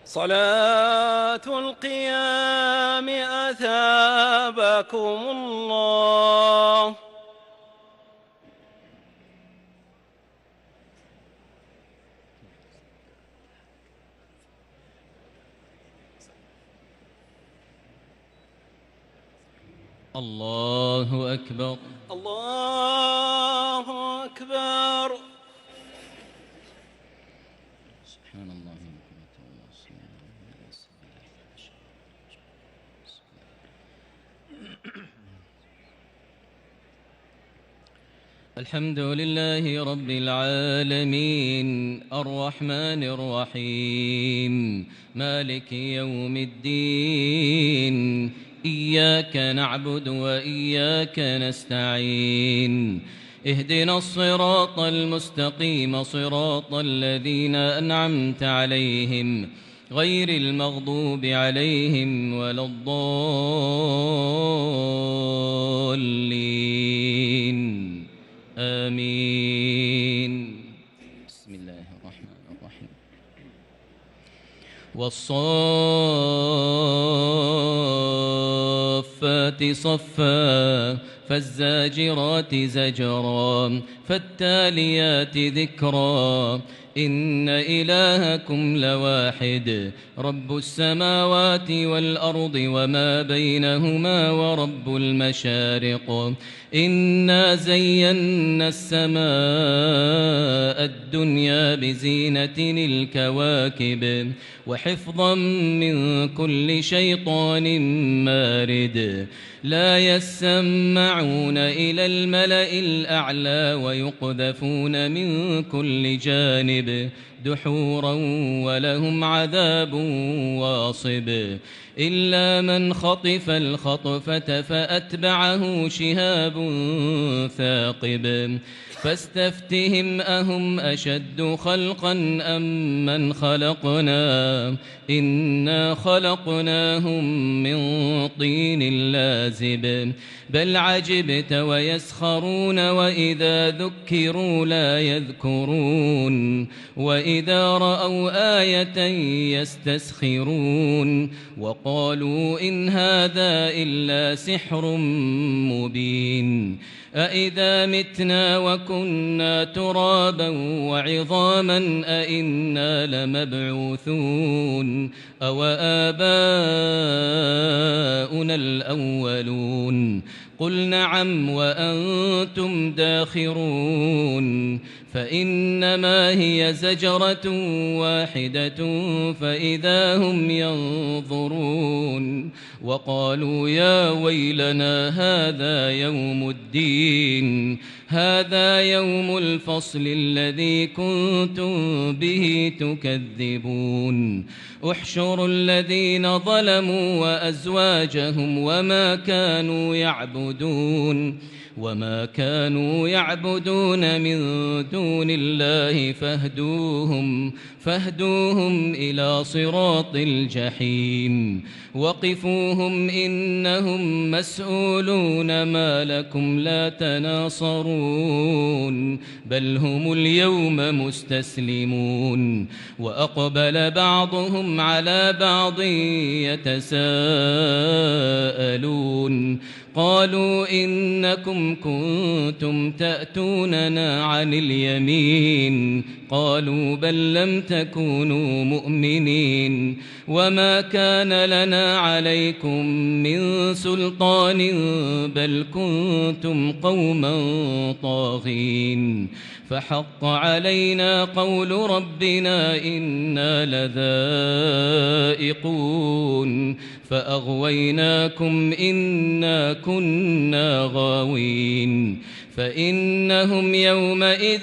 صلاة القيام أثابكم الله. الله أكبر. الله أكبر. سبحان الله. الحمد لله رب العالمين الرحمن الرحيم مالك يوم الدين إياك نعبد وإياك نستعين اهدنا الصراط المستقيم صراط الذين أنعمت عليهم غير المغضوب عليهم ولا الضالين آمين. بسم الله الرحمن الرحيم. والصافات صفا فالزاجرات زجرا فالتاليات ذكرا إن إلهكم لواحد رب السماوات والأرض وما بينهما ورب المشارق إنا زينا السماء الدنيا بزينة الكواكب وحفظا من كل شيطان مارد لا يسمعون إلى الملأ الأعلى ويقذفون من كل جانب دحورا ولهم عذاب واصب إلا من خطف الخطفة فأتبعه شهاب ثاقب فاستفتهم أهم أشد خلقا أم من خلقنا إنا خلقناهم من طين لازب بل عجبت ويسخرون وإذا ذكروا لا يذكرون وإذا رأوا آية يستسخرون وقالوا إن هذا إلا سحر مبين أإذا متنا وكنا ترابا وعظاما أإنا لمبعوثون أو آباؤنا الأولون قل نعم وأنتم داخرون فإنما هي زجرة واحدة فإذا هم ينظرون وقالوا يا ويلنا هذا يوم الدين هذا يوم الفصل الذي كنتم به تكذبون احشروا الذين ظلموا وأزواجهم وما كانوا يعبدون من دون الله فاهدوهم إلى صراط الجحيم وقفوهم إنهم مسؤولون ما لكم لا تناصرون بل هم اليوم مستسلمون وأقبل بعضهم على بعض يتساءلون قالوا إنكم كنتم تأتوننا عن اليمين قالوا بل لم تكونوا مؤمنين وما كان لنا عليكم من سلطان بل كنتم قوما طاغين فحق علينا قول ربنا إنا لذائقون فأغويناكم إنا كنا غاوين فإنهم يومئذ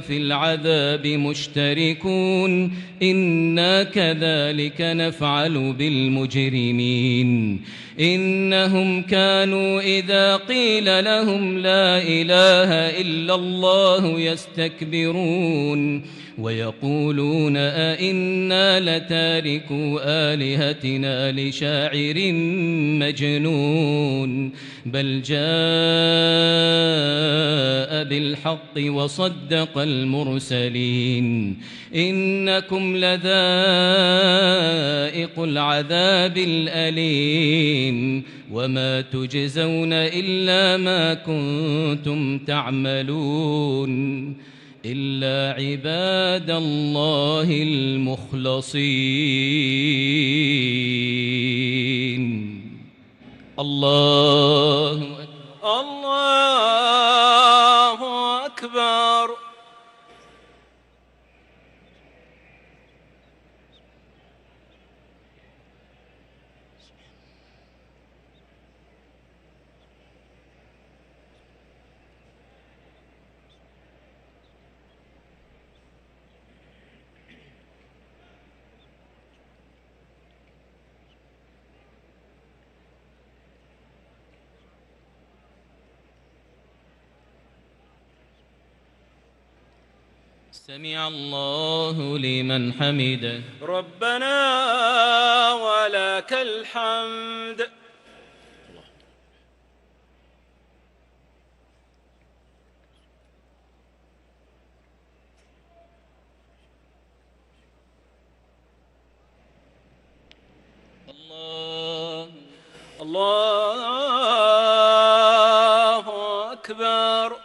في العذاب مشتركون إنا كذلك نفعل بالمجرمين إنهم كانوا إذا قيل لهم لا إله إلا الله يستكبرون ويقولون أئنا لتاركو آلهتنا لشاعر مجنون بل جاء بالحق وصدق المرسلين إنكم لذائق العذاب الأليم وما تجزون إلا ما كنتم تعملون إلا عباد الله المخلصين الله أكبر الله أكبر. سمع الله لمن حمده ربنا ولك الحمد. الله أكبر.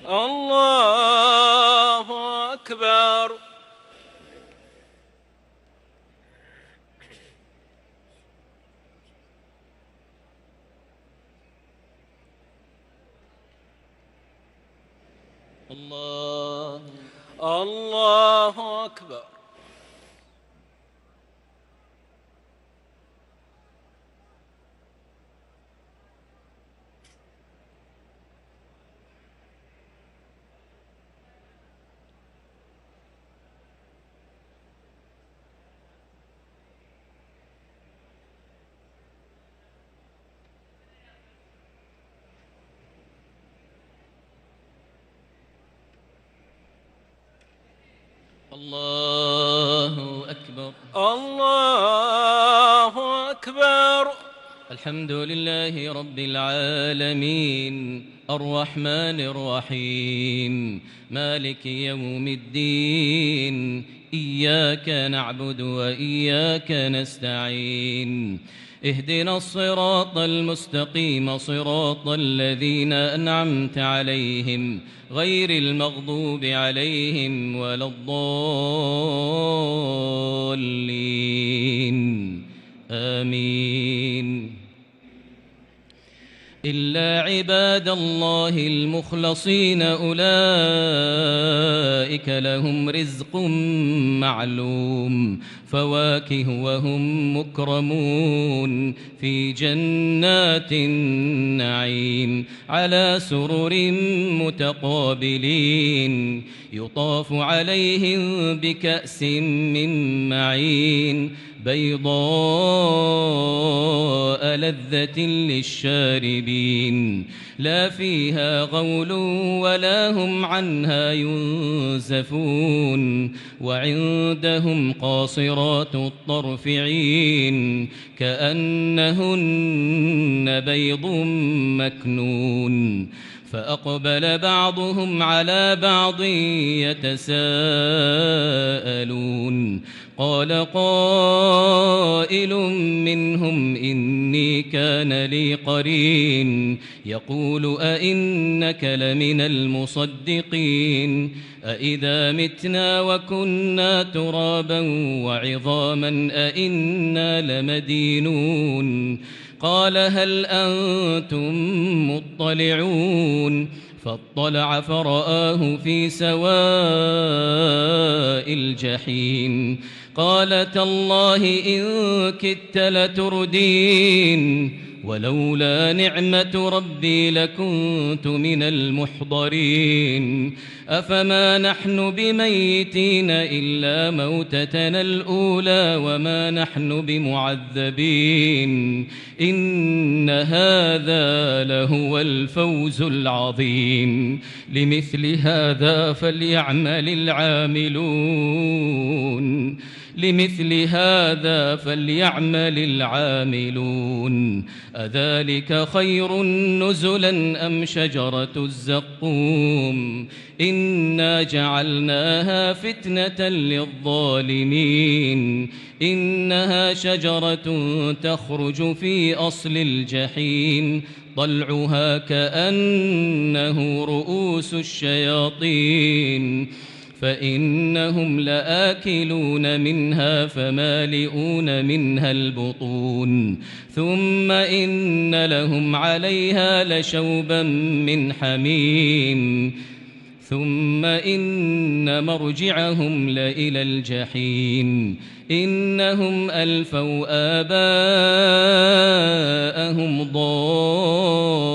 الله أكبر. الله أكبر. الله أكبر. الله أكبر. الحمد لله رب العالمين الرحمن الرحيم مالك يوم الدين إياك نعبد وإياك نستعين اهدنا الصراط المستقيم صراط الذين أنعمت عليهم غير المغضوب عليهم ولا الضالين آمين إلا عباد الله المخلصين أولئك لهم رزق معلوم فواكه وهم مكرمون في جنات النعيم على سرر متقابلين يطاف عليهم بكأس من معين بيضاء لذة للشاربين لا فيها غول ولا هم عنها ينزفون وعندهم قاصرات الطرف عين كأنهن بيض مكنون فأقبل بعضهم على بعض يتساءلون قال قائل منهم إني كان لي قرين يقول أئنك لمن المصدقين أئذا متنا وكنا ترابا وعظاما أئنا لمدينون قال هل أنتم مطلعون فاطلع فرآه في سواء الجحيم قال تالله إن كدت لتردين ولولا نعمة ربي لكنت من المحضرين أفما نحن بميتين إلا موتتنا الأولى وما نحن بمعذبين إن هذا لهو الفوز العظيم لمثل هذا فليعمل العاملون أذلك خير نزلا أم شجرة الزقوم إنا جعلناها فتنة للظالمين إنها شجرة تخرج في أصل الجحيم طلعها كأنه رؤوس الشياطين فإنهم لآكلون منها فمالئون منها البطون ثم إن لهم عليها لشوبا من حميم ثم إن مرجعهم لإلى الجحيم إنهم ألفوا آباءهم ضالين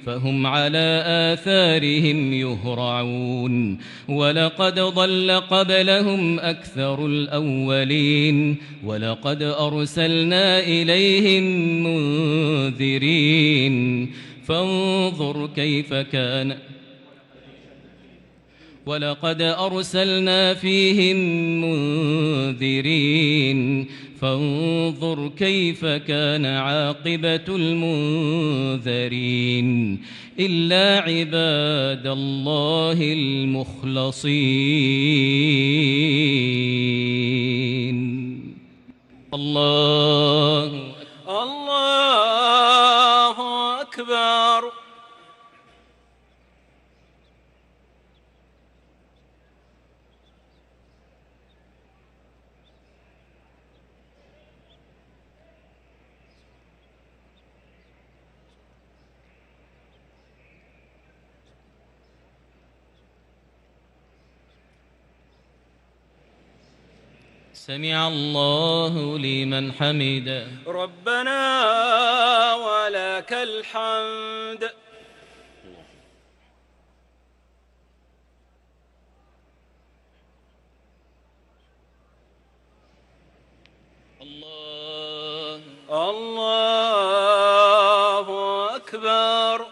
فهم على آثارهم يهرعون ولقد ضل قبلهم أكثر الأولين ولقد أرسلنا إليهم منذرين فانظر كيف كان ولقد أرسلنا فيهم منذرين فانظر كيف كان عاقبة المنذرين إلا عباد الله المخلصين الله أكبر. سمع الله لمن حمده ربنا ولك الحمد. الله أكبر.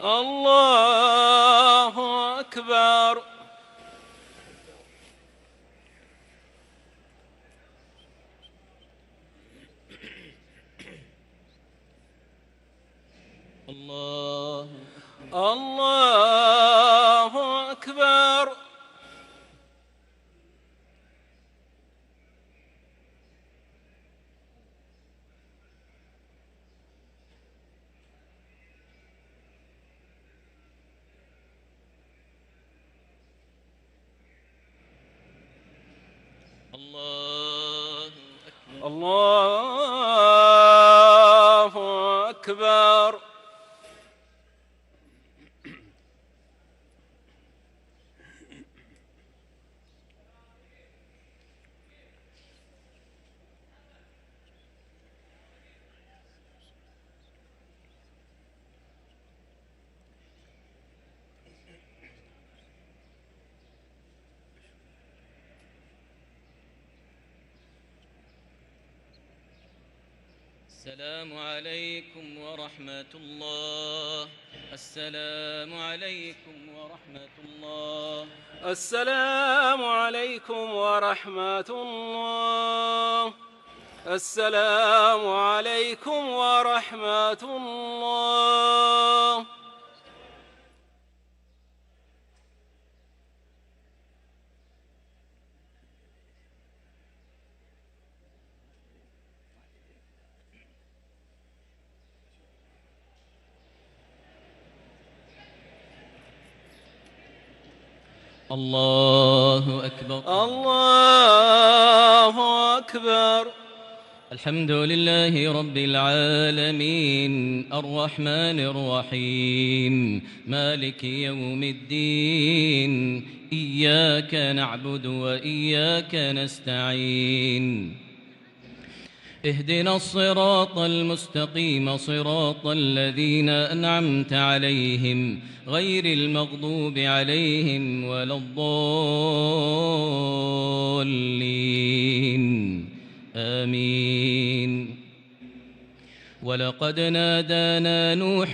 الله أكبر. الله أكبر. الله أكبر. السلام عليكم ورحمة الله. السلام عليكم ورحمة الله. السلام عليكم ورحمة الله. السلام عليكم ورحمة الله. الله أكبر. الله أكبر. الحمد لله رب العالمين الرحمن الرحيم مالك يوم الدين إياك نعبد وإياك نستعين اهدنا الصراط المستقيم صراط الذين أنعمت عليهم غير المغضوب عليهم ولا الضالين آمين. ولقد نادانا نوح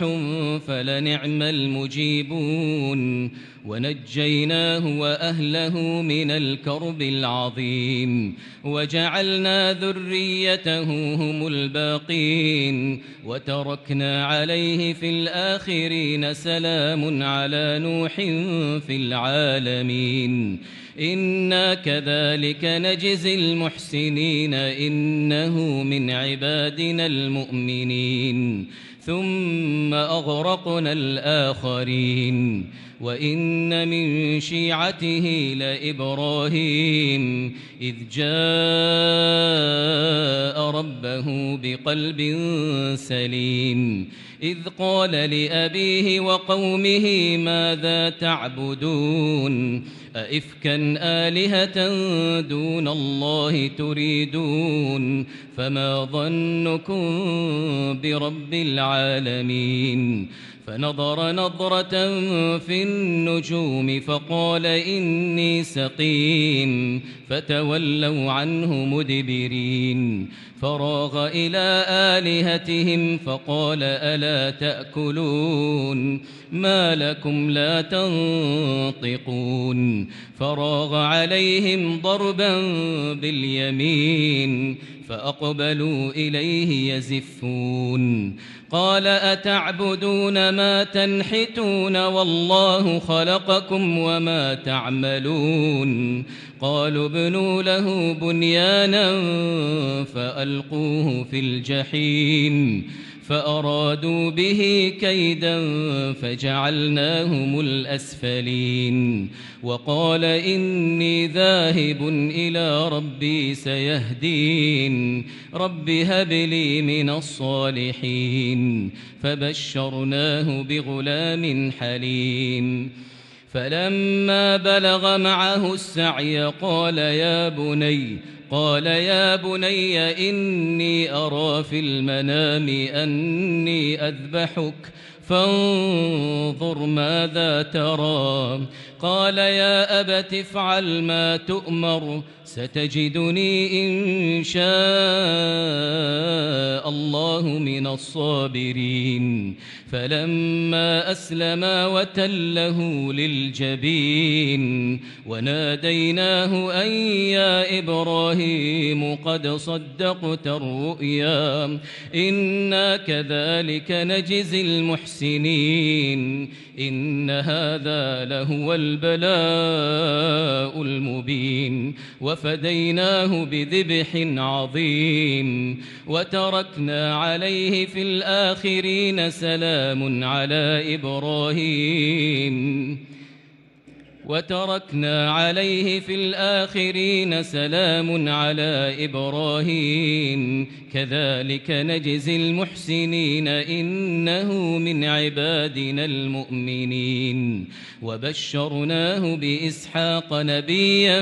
فلنعم المجيبون ونجيناه وأهله من الكرب العظيم وجعلنا ذريته هم الباقين وتركنا عليه في الآخرين سلام على نوح في العالمين إنا كذلك نجزي المحسنين إنه من عبادنا المؤمنين ثم أغرقنا الآخرين وإن من شيعته لإبراهيم إذ جاء ربه بقلب سليم إذ قال لأبيه وقومه ماذا تعبدون أئفكا آلهة دون الله تريدون فما ظنكم برب العالمين فنظر نظرة في النجوم فقال إني سقيم فتولوا عنه مدبرين فراغ إلى آلهتهم فقال ألا تأكلون ما لكم لا تنطقون فراغ عليهم ضربا باليمين فأقبلوا إليه يزفون قال أتعبدون ما تنحتون والله خلقكم وما تعملون قالوا ابنوا له بنيانا فألقوه في الجحيم فأرادوا به كيدا فجعلناهم الأسفلين وقال إني ذاهب إلى ربي سيهدين رب هب لي من الصالحين فبشرناه بغلام حليم فلما بلغ معه السعي قال يا بني إني أرى في المنام أني أذبحك فانظر ماذا ترى قال يا أبت افعل ما تؤمر ستجدني إن شاء الله من الصابرين فلما أسلما وتله للجبين وناديناه أن يا إبراهيم قد صدقت الرؤيا إنا كذلك نجزي المحسنين إن هذا لهو البلاء المبين وفديناه بذبح عظيم وتركنا عليه في الآخرين سلام على إبراهيم كذلك نجزي المحسنين إنه من عبادنا المؤمنين وبشرناه بإسحاق نبيا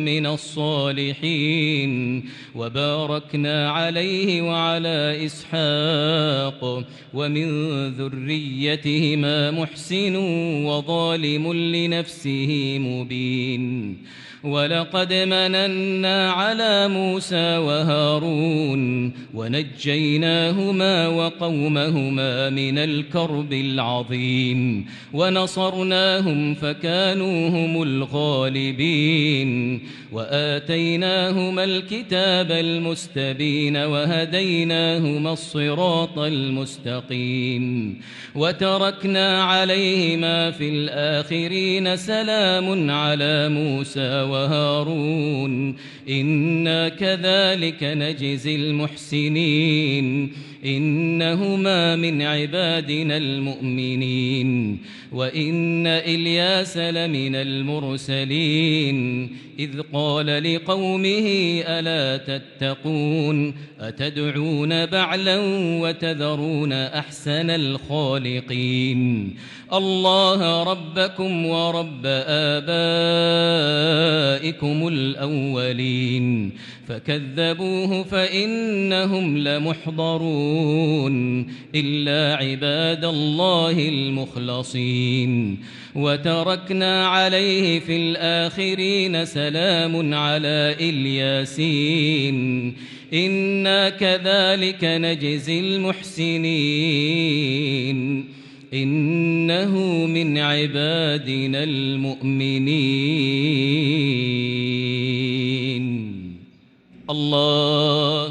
من الصالحين وباركنا عليه وعلى إسحاق ومن ذريتهما محسن وظالم لنفسه مبين ولقد مننا على موسى وهارون ونجيناهما وقومهما من الكرب العظيم ونصرناهم فكانوا هم الغالبين وآتيناهما الكتاب المستبين وهديناهما الصراط المستقيم وتركنا عليهما في الآخرين سلام على موسى وهارون إنا كذلك نجزي المحسنين إنهما من عبادنا المؤمنين وإن إلياس لمن المرسلين إذ قال لقومه ألا تتقون أتدعون بعلا وتذرون أحسن الخالقين الله ربكم ورب آبائكم الأولين فكذبوه فإنهم لمحضرون إلا عباد الله المخلصين وتركنا عليه في الآخرين سلام على الياسين إنا كذلك نجزي المحسنين إنه من عبادنا المؤمنين الله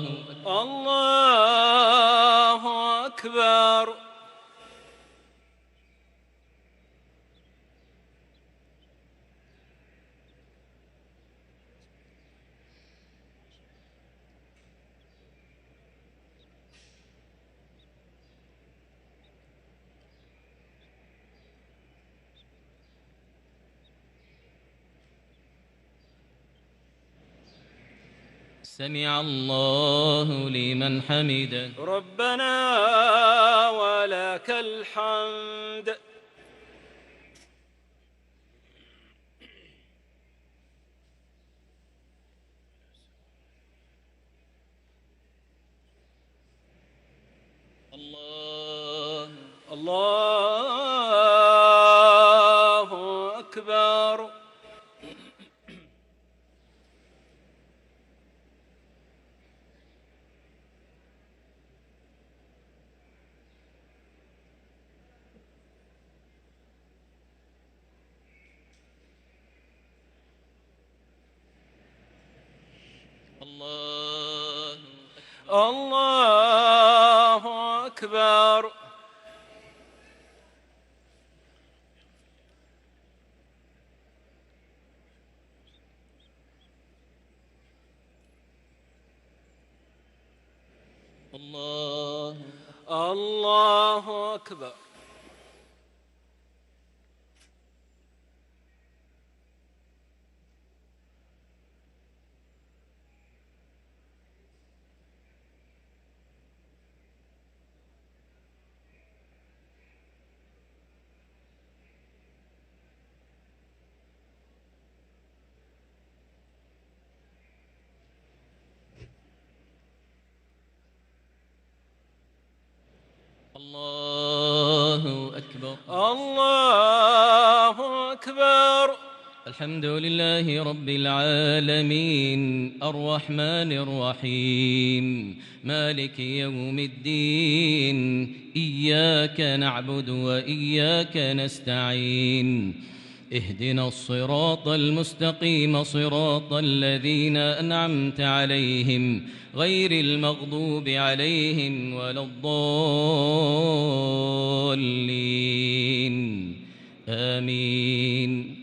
أكبر. سمع الله لمن حمده ربنا ولك الحمد. الله أكبر. الله أكبر. الله أكبر. الله أكبر. الله أكبر. الحمد لله رب العالمين الرحمن الرحيم مالك يوم الدين إياك نعبد وإياك نستعين اهدنا الصراط المستقيم صراط الذين أنعمت عليهم غير المغضوب عليهم ولا الضالين آمين.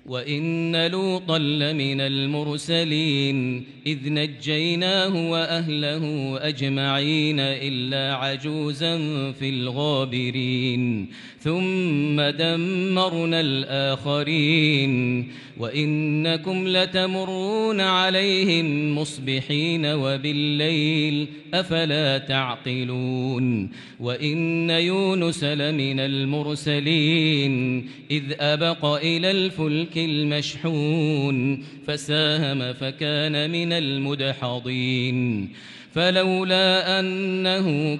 وإن لوطا لمن المرسلين إذ نجيناه وأهله أجمعين إلا عجوزا في الغابرين ثم دمرنا الآخرين وإنكم لتمرون عليهم مصبحين وبالليل أفلا تعقلون. وإن يونس لمن المرسلين إذ أبق إلى الفلك المشحون فساهم فكان من المدحضين فلولا أنه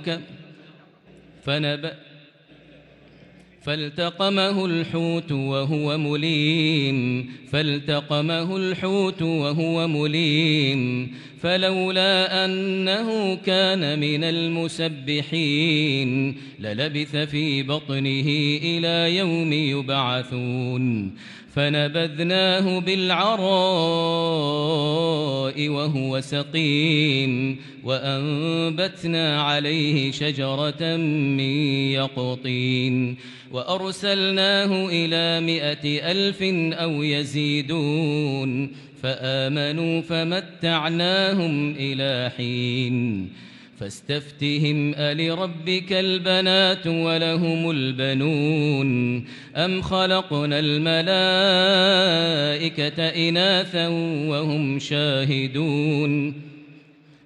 فالتقمه الحوت وهو مليم فلولا أنه كان من المسبحين للبث في بطنه إلى يوم يبعثون فنبذناه بالعراء وهو سقيم وأنبتنا عليه شجرة من يقطين وأرسلناه إلى 100,000 أو يزيدون فآمنوا فمتعناهم إلى حين فاستفتهم ألربك البنات ولهم البنون أم خلقنا الملائكة إناثا وهم شاهدون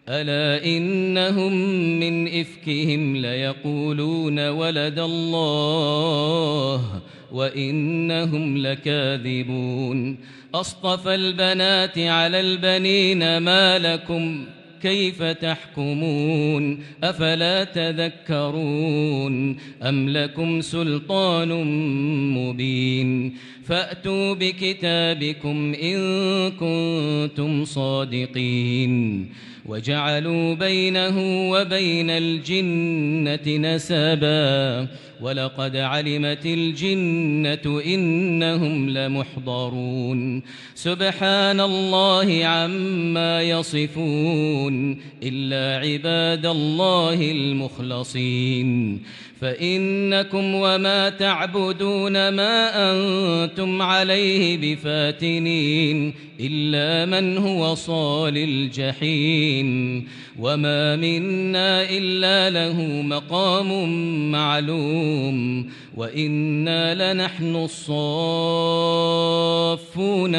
ألا إنهم من إفكهم ليقولون ولد الله وإنهم لكاذبون أصطفى البنات على البنين ما لكم كيف تحكمون أفلا تذكرون أم لكم سلطان مبين فأتوا بكتابكم إن كنتم صادقين وجعلوا بينه وبين الجنة نسبا ولقد علمت الجنة إنهم لمحضرون سبحان الله عما يصفون إلا عباد الله المخلصين فإنكم وما تعبدون ما أنتم عليه بفاتنين إلا من هو صال الجحيم وما منا إلا له مقام معلوم وإنا لنحن الصافون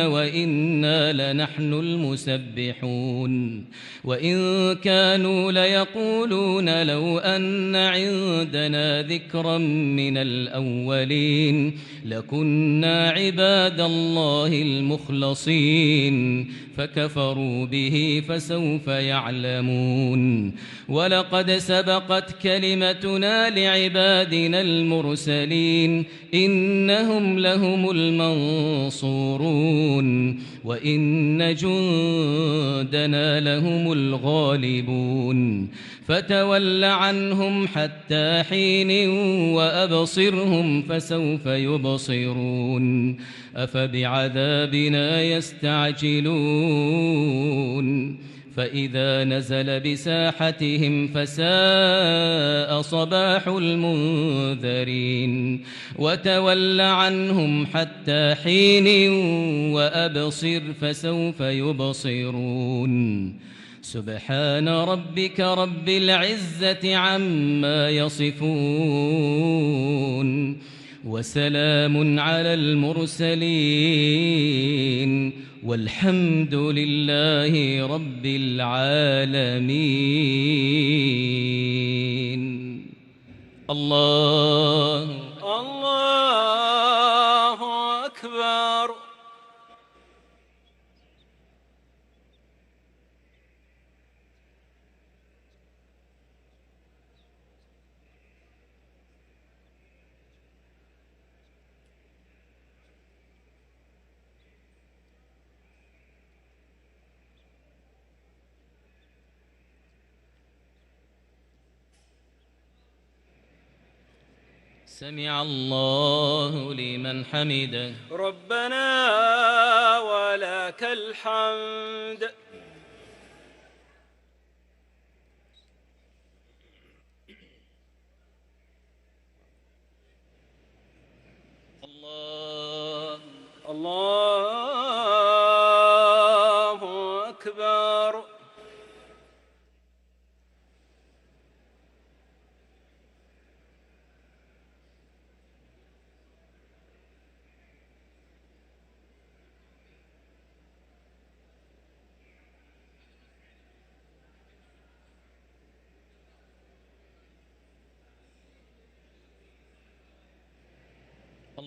وإنا لنحن المسبحون وإن كانوا ليقولون لو أن عندنا ذكرا من الأولين لكنا عباد الله المخلصين فكفروا به فسوف يعلمون ولقد سبقت كلمتنا لعبادنا المرسلين إنهم لهم المنصورون وإن جندنا لهم الغالبون فتول عنهم حتى حين وأبصرهم فسوف يبصرون أفبعذابنا يستعجلون فإذا نزل بساحتهم فساء صباح المنذرين وتول عنهم حتى حين وأبصر فسوف يبصرون سبحان ربك رب العزة عما يصفون وسلام على المرسلين والحمد لله رب العالمين الله أكبر. سمع الله لمن حمده ربنا ولك الحمد. الله أكبر.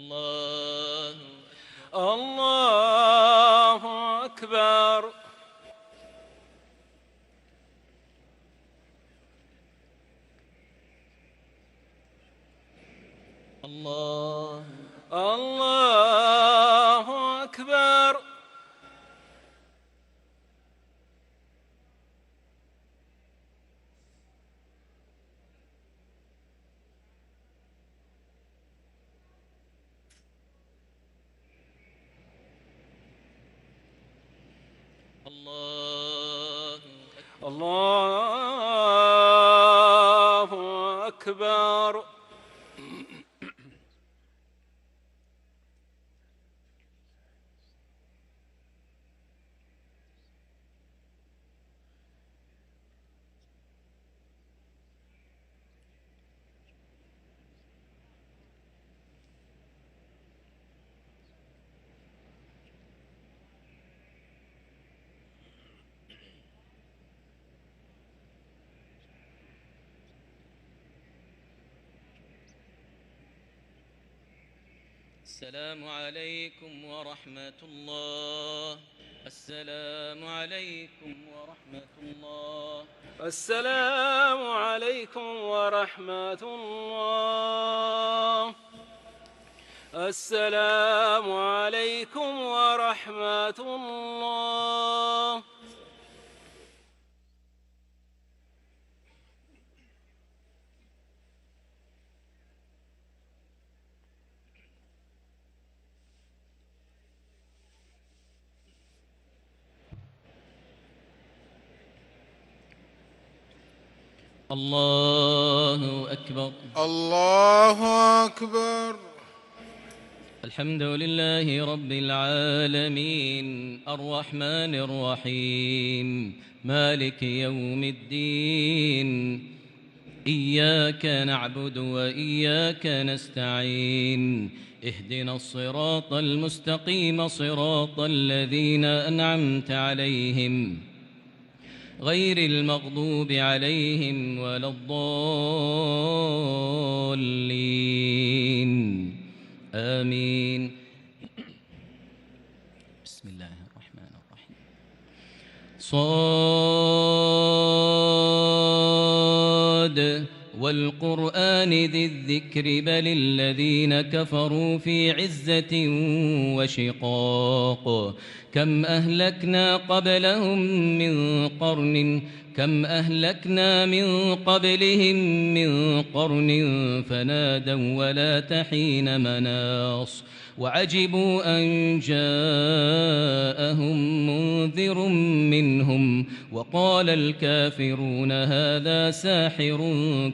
الله أكبر. الله أكبر. الله أكبر. السلام عليكم ورحمة الله. السلام عليكم ورحمة الله. السلام عليكم ورحمة الله. السلام عليكم ورحمة الله. الله أكبر. الله أكبر. الحمد لله رب العالمين الرحمن الرحيم مالك يوم الدين. إياك نعبد وإياك نستعين. اهدنا الصراط المستقيم صراط الذين أنعمت عليهم غير المغضوب عليهم ولا الضالين. آمين. بسم الله الرحمن الرحيم. صاد والقرآن ذي الذكر بل الذين كفروا في عزة وشقاق. كم أهلكنا من قبلهم من قرن فنادوا ولا تحين مناص. وعجبوا أن جاءهم منذر منهم وقال الكافرون هذا ساحر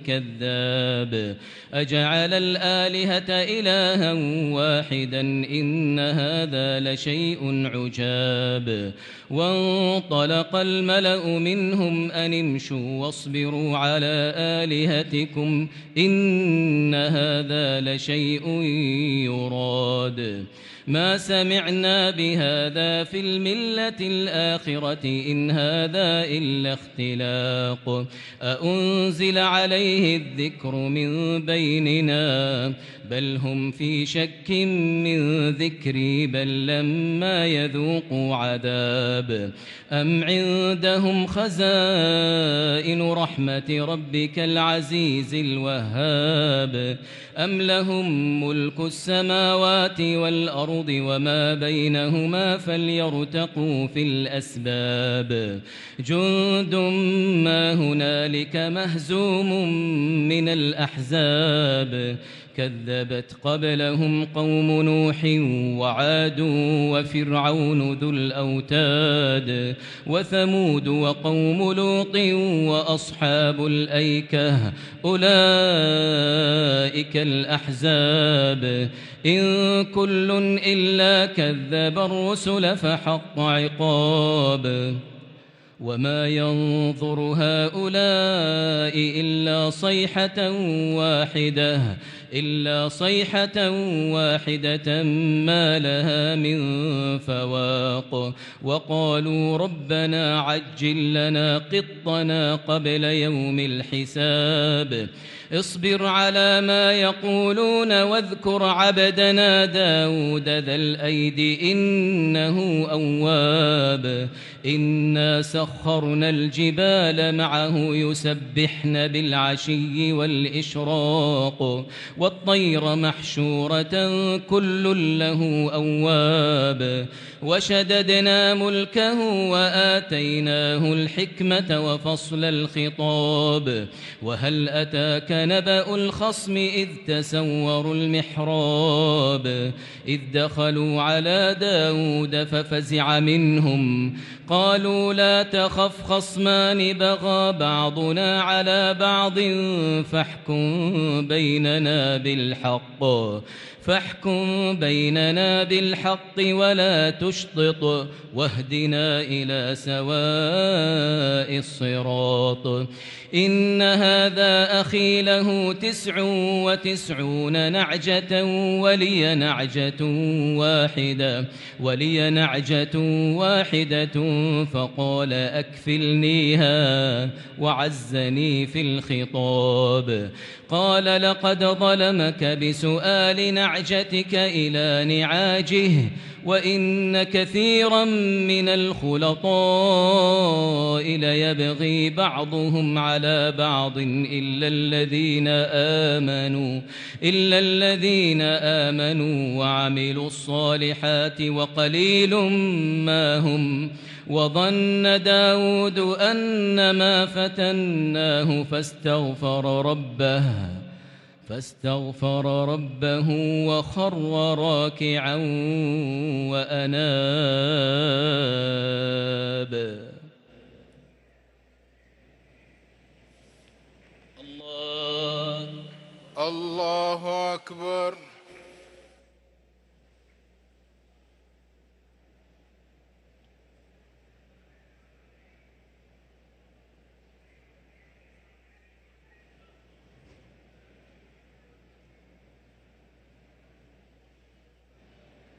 كذاب. أجعل الآلهة إلها واحدا إن هذا لشيء عجاب. وانطلق الملأ منهم أن امشوا واصبروا على آلهتكم إن هذا لشيء يراد. ما سمعنا بهذا في الملة الآخرة إن هذا إلا اختلاق. أأنزل عليه الذكر من بيننا بل هم في شك من ذكري بل لما يذوقوا عذاب. أم عندهم خزائن رحمة ربك العزيز الوهاب أم لهم ملك السماوات والأرض وما بينهما فليرتقوا في الأسباب. جند ما هنالك مهزوم من الأحزاب. كذبت قبلهم قوم نوح وعاد وفرعون ذو الأوتاد وثمود وقوم لوط وأصحاب الأيكة أولئك الأحزاب. إن كل إلا كذب الرسل فحق عقاب. وما ينظر هؤلاء إلا صيحة واحدة ما لها من فواق. وقالوا ربنا عجل لنا قطنا قبل يوم الحساب. اصبر على ما يقولون واذكر عبدنا داود ذا الأيد إنه أواب. إنا سخرنا الجبال معه يسبحن بالعشي والإشراق والطير محشورة كل له أواب. وشددنا ملكه وآتيناه الحكمة وفصل الخطاب. وهل أتاك نبأ الخصم إذ تسوروا المحراب. إذ دخلوا على داود ففزع منهم قالوا لا تخف خصمان بغى بعضنا على بعض فاحكم بيننا بالحق ولا تشطط واهدنا إلى سواء الصراط. إن هذا أخي له 99 نعجة ولي نعجة واحدة فقال أكفلنيها وعزني في الخطاب. قال لقد ظلمك بسؤال نعجتك إلى نعاجه وإن كثيرا من الخلطاء ليبغي بعضهم على بعض إلا الذين آمنوا وعملوا الصالحات وقليل ما هم. وظن داود أنما فتناه فاستغفر ربه وخر راكعا وأناب. الله أكبر.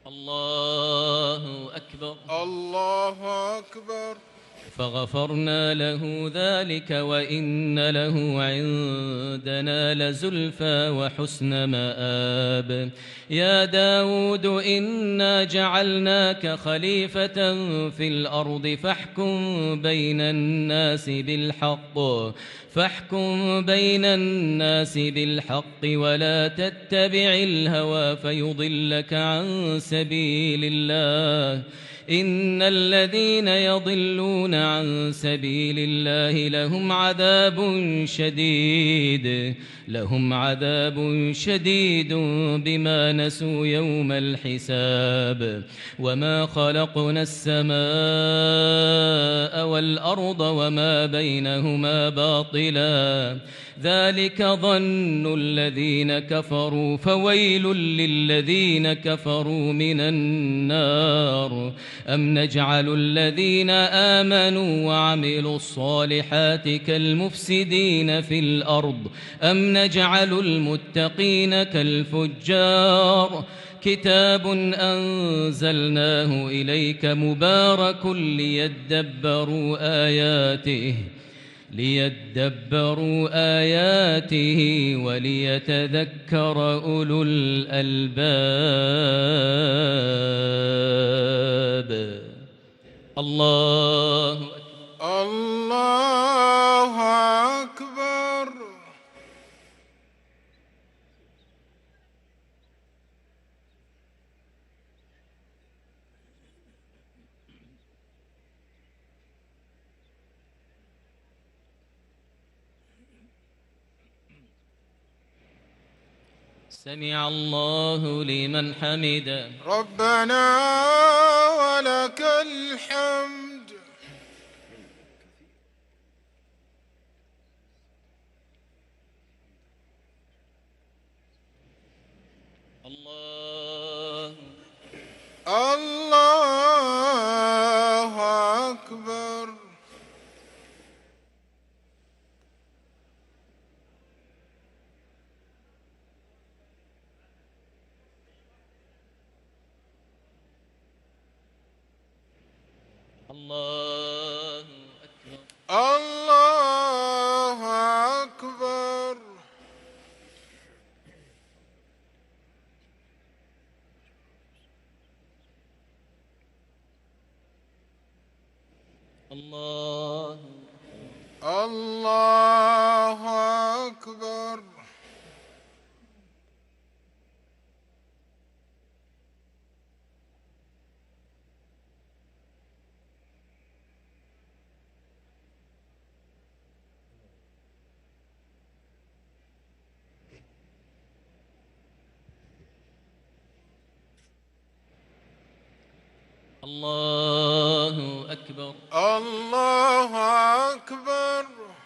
الله أكبر. الله أكبر. فغفرنا له ذلك وإن له عندنا لزلفى وحسن مآب. يا داود إنا جعلناك خليفة في الأرض فاحكم بين الناس بالحق ولا تتبع الهوى فيضلك عن سبيل الله. إن الذين يضلون عن سبيل الله لهم عذاب شديد بما نسوا يوم الحساب. وما خلقنا السماء والأرض وما بينهما باطلا ذلك ظن الذين كفروا فويل للذين كفروا من النار. أم نجعل الذين آمنوا وعملوا الصالحات كالمفسدين في الأرض أم نجعل المتقين كالفجار. كتاب أنزلناه إليك مبارك ليدبروا آياته وليتذكر أولو الألباب. الله أكبر. سمع الله لمن حمده. ربنا ولك الحمد. الله أكبر. الله أكبر. الله أكبر. الله أكبر. الله أكبر. الله أكبر.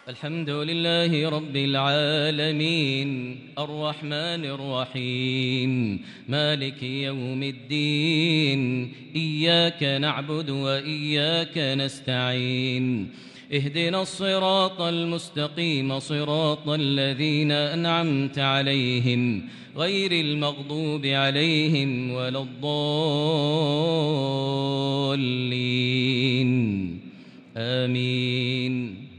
الحمد لله رب العالمين الرحمن الرحيم مالك يوم الدين. إياك نعبد وإياك نستعين. اهدنا الصراط المستقيم صراط الذين أنعمت عليهم غير المغضوب عليهم ولا الضالين. آمين.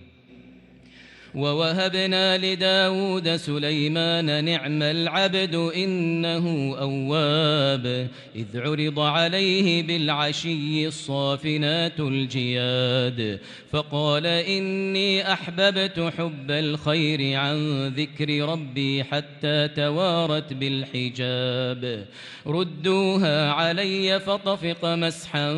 ووهبنا لداود سليمان نعم العبد إنه أواب إذ عرض عليه بالعشي الصافنات الجياد فقال إني أحببت حب الخير عن ذكر ربي حتى توارت بالحجاب ردوها علي فطفق مسحا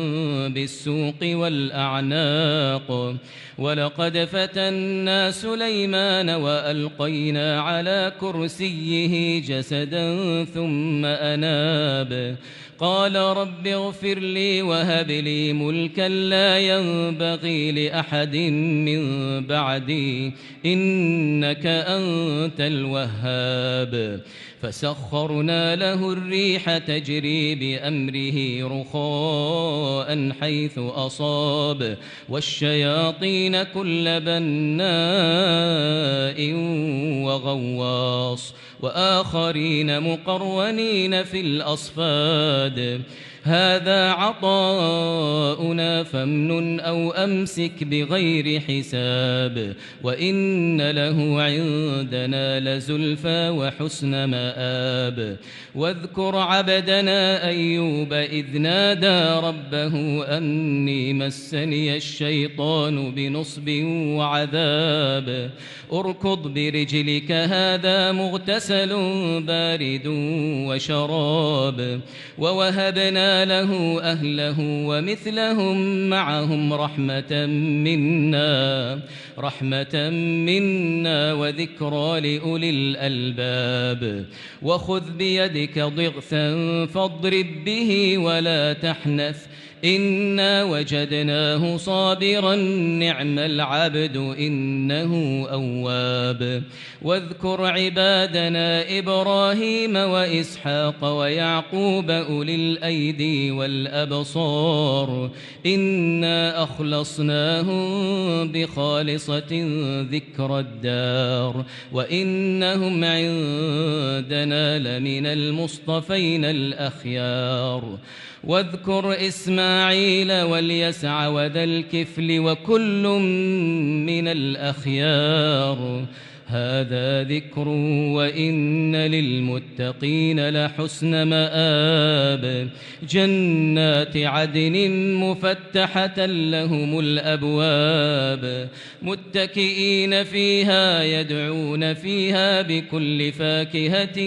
بالسوق والأعناق ولقد فتنا سليمان وألقينا على كرسيه جسدا ثم أناب قال رب اغفر لي وهب لي ملكا لا ينبغي لأحد من بعدي إنك أنت الوهاب فسخرنا له الريح تجري بأمره رخاء حيث أصاب والشياطين كل بناء وغواص وآخرين مقرنين في الأصفاد هذا عطاؤنا فامنن أو أمسك بغير حساب وإن له عندنا لزلفى وحسن مآب واذكر عبدنا أيوب إذ نادى ربه أني مسني الشيطان بنصب وعذاب اركض برجلك هذا مغتسل بارد وشراب ووهبنا له أهله ومثلهم معهم رحمة منا وذكرى لأولي الألباب وخذ بيدك ضغثا فاضرب به ولا تحنث إنا وجدناه صابرا نعم العبد إنه أواب واذكر عبادنا إبراهيم وإسحاق ويعقوب أولي الأيدي والأبصار إنا أخلصناهم بخالصة ذكر الدار وإنهم عندنا لمن المصطفين الأخيار واذكر إسماعيل واليسع وذا الكفل وكل من الأخيار هذا ذكر وإن للمتقين لحسن مآب جنات عدن مفتحة لهم الأبواب متكئين فيها يدعون فيها بكل فاكهة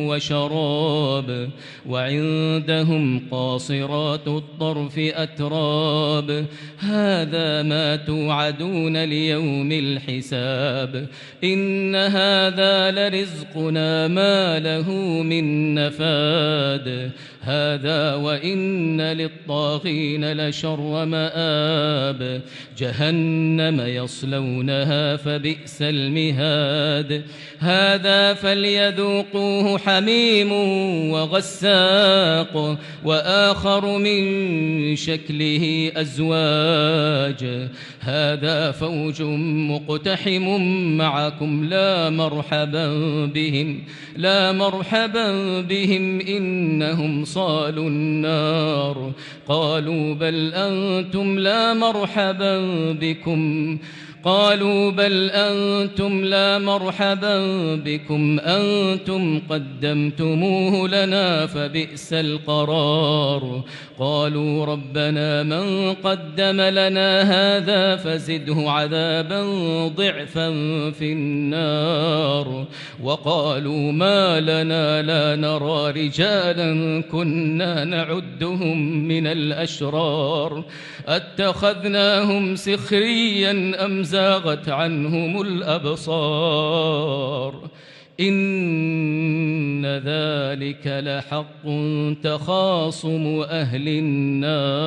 وشراب وعندهم قاصرات الطرف أتراب هذا ما توعدون ليوم الحساب إن هذا لرزقنا ما له من نفاد هذا وإن للطاغين لشر مآب جهنم يصلونها فبئس المهاد هذا فليذوقوه حميم وغساق وآخر من شكله أزواج هذا فوج مقتحم معكم لا مرحبا بهم إنهم صالوا النار قالوا بل أنتم لا مرحبا بكم أنتم قدمتموه لنا فبئس القرار قالوا ربنا من قدم لنا هذا فزده عذابا ضعفا في النار وقالوا ما لنا لا نرى رجالا كنا نعدهم من الأشرار أتخذناهم سخريا أم زاغت عنهم الأبصار إن ذلك لحق تخاصم أهل النار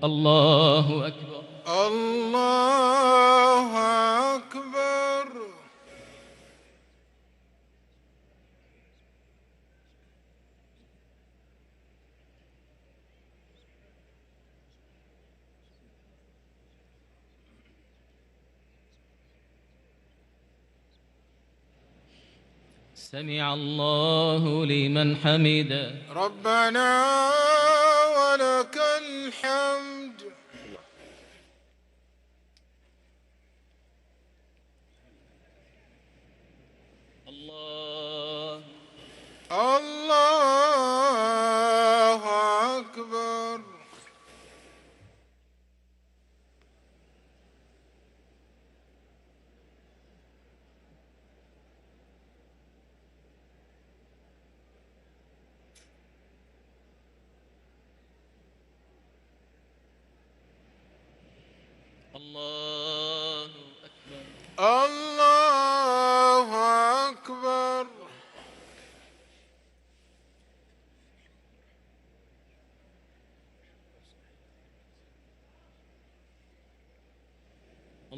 الله أكبر الله أكبر سمع الله لمن حمده ربنا ولك الحمد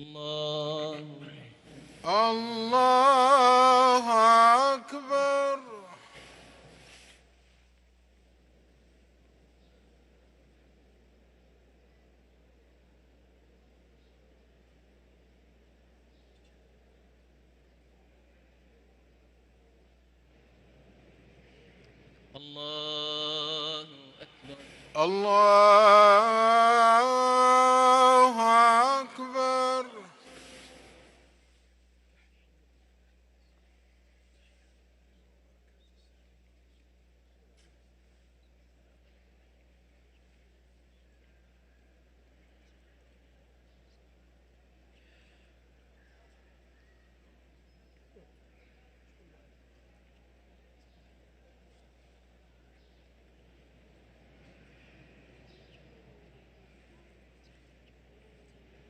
الله الله أكبر. الله أكبر. الله أكبر.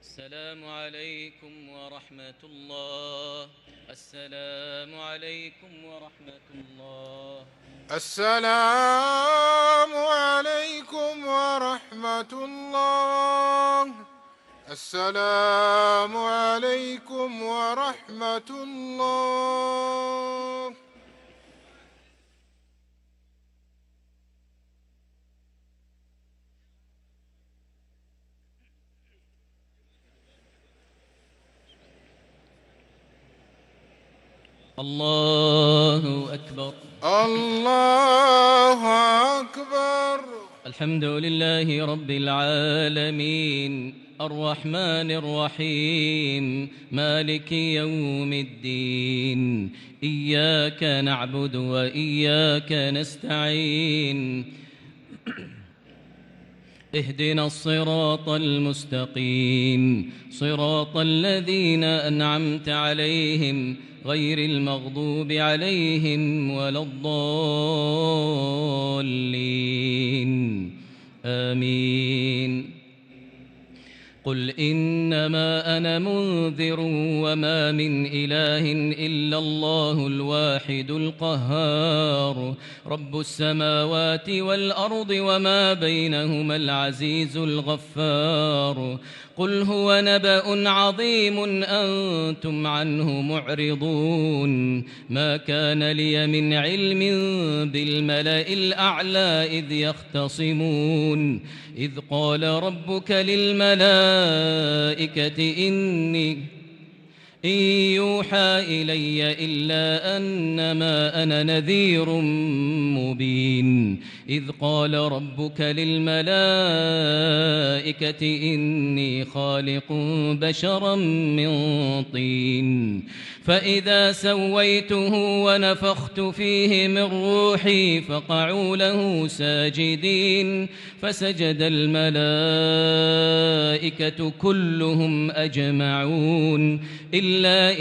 السلام عليكم ورحمة الله. السلام عليكم ورحمة الله. السلام عليكم ورحمة الله. السلام عليكم ورحمة الله. الله أكبر. الله أكبر. الحمد لله رب العالمين الرحمن الرحيم مالك يوم الدين. إياك نعبد وإياك نستعين. اهدنا الصراط المستقيم صراط الذين أنعمت عليهم غير المغضوب عليهم ولا الضالين. آمين. قل إنما أنا منذر وما من إله إلا الله الواحد القهار رب السماوات والأرض وما بينهما العزيز الغفار. قل هو نبأ عظيم أنتم عنه معرضون. ما كان لي من علم بالملأ الأعلى إذ يختصمون إذ قال ربك للملائكة إن يوحى إلي إلا أنما أنا نذير مبين. إذ قال ربك للملائكة إني خالق بشرا من طين فإذا سويته ونفخت فيه من روحي فقعوا له ساجدين. فسجد الملائكة كلهم أجمعون إلا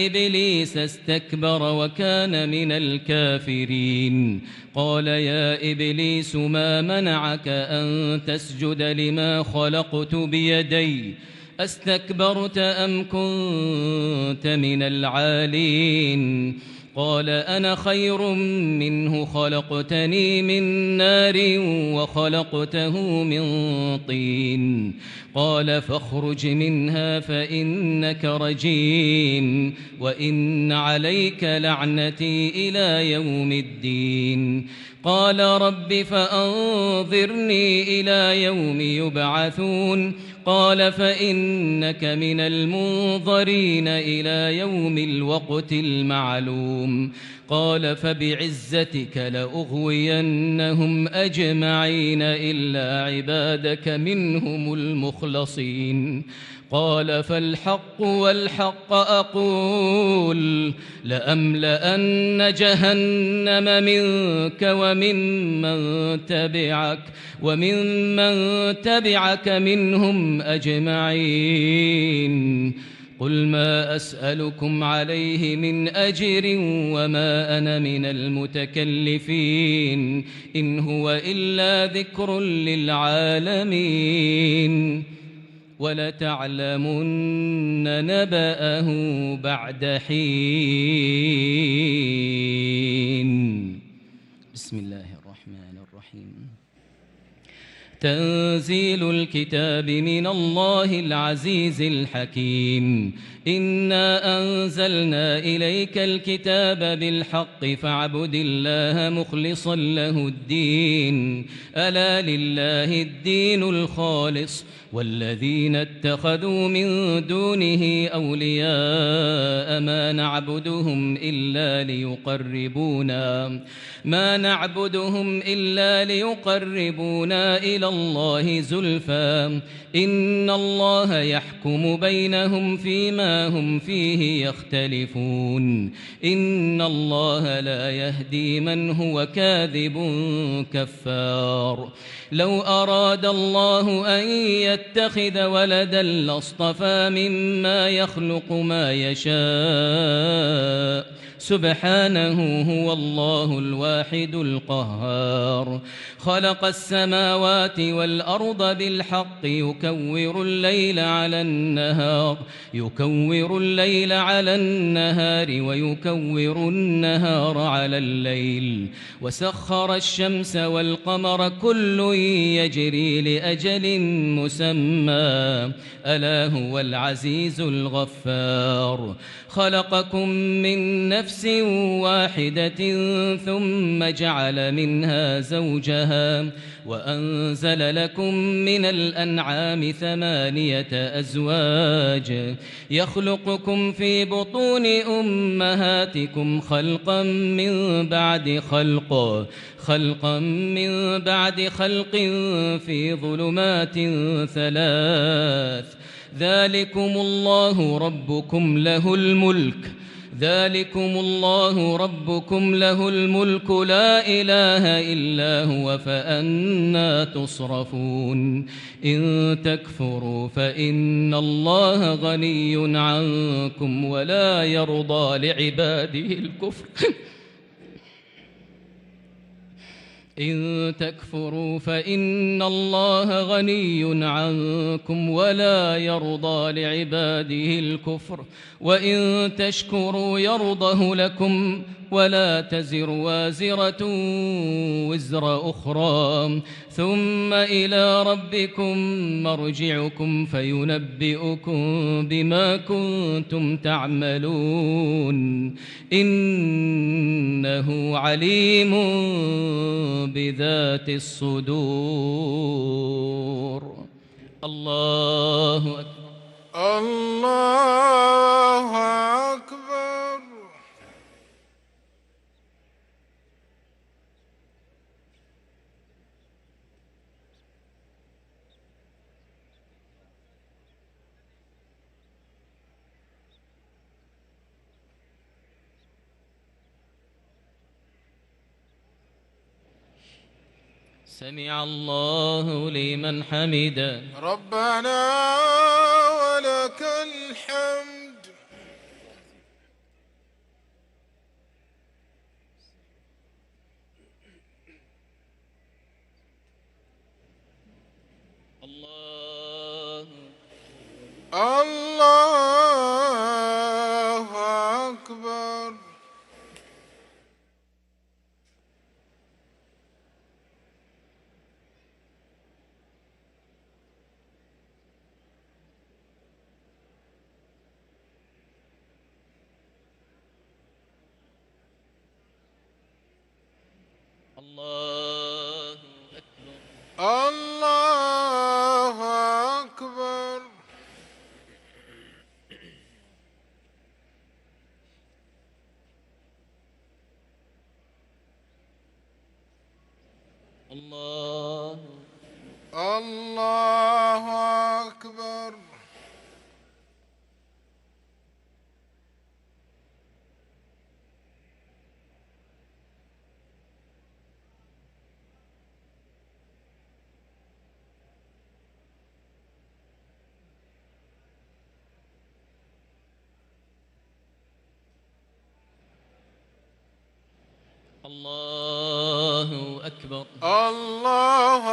إبليس استكبر وكان من الكافرين. قال يا إبليس ما منعك أن تسجد لما خلقت بيدي أستكبرت أم كنت من العالين؟ قال أنا خير منه خلقتني من نار وخلقته من طين. قال فاخرج منها فإنك رجيم وإن عليك لعنتي إلى يوم الدين. قال رب فأنظرني إلى يوم يبعثون. قال فإنك من المنظرين إلى يوم الوقت المعلوم. قال فبعزتك لأغوينهم أجمعين إلا عبادك منهم المخلصين. قال فالحق والحق أقول لأملأن جهنم منك ومن تبعك منهم أجمعين. قل ما أسألكم عليه من أجر وما أنا من المتكلفين إن هو إلا ذكر للعالمين. ولتعلمن نبأه بعد حين. بسم الله الرحمن الرحيم. تنزيل الكتاب من الله العزيز الحكيم. إنا أنزلنا إليك الكتاب بالحق فاعبد الله مخلصا له الدين. ألا لله الدين الخالص والذين اتخذوا من دونه أولياء ما نعبدهم إلا ليقربونا إلى الله زلفى إن الله يحكم بينهم فيما هم فيه يختلفون. إن الله لا يهدي من هو كاذب كفار. لو أراد الله أن يتخذ ولدا لاصطفى مما يخلق ما يشاء سبحانه هو الله الواحد القهار. خلق السماوات والأرض بالحق يكور الليل على النهار ويكور النهار على الليل وسخر الشمس والقمر كل يجري لأجل مسمى ألا هو العزيز الغفار. خلقكم من نفس واحدة ثم جعل منها زوجها وأنزل لكم من الأنعام 8 أزواج يخلقكم في بطون أمهاتكم خلقا من بعد خلق في ظلمات 3. ذلكم الله ربكم له الملك لا إله إلا هو فأنى تصرفون. إن تكفروا فإن الله غني عنكم ولا يرضى لعباده الكفر وإن تشكروا يرضه لكم ولا تزر وازرة وزر أخرى ثم إلى ربكم مرجعكم فينبئكم بما كنتم تعملون. إنه عليم بذات الصدور. الله أكبر. الله أكبر. سمع الله لمن حمده. ربنا ولك الحمد. الله أكبر. الله أكبر. الله أكبر. الله أكبر. الله أكبر. الله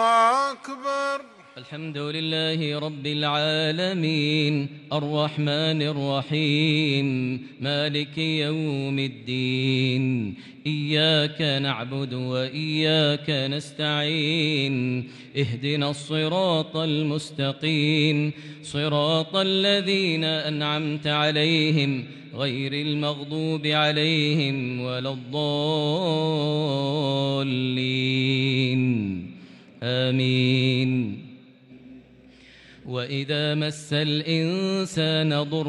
أكبر. الحمد لله رب العالمين الرحمن الرحيم مالك يوم الدين إياك نعبد وإياك نستعين اهدنا الصراط المستقيم صراط الذين أنعمت عليهم غير المغضوب عليهم ولا الضالين آمين وإذا مس الإنسان ضر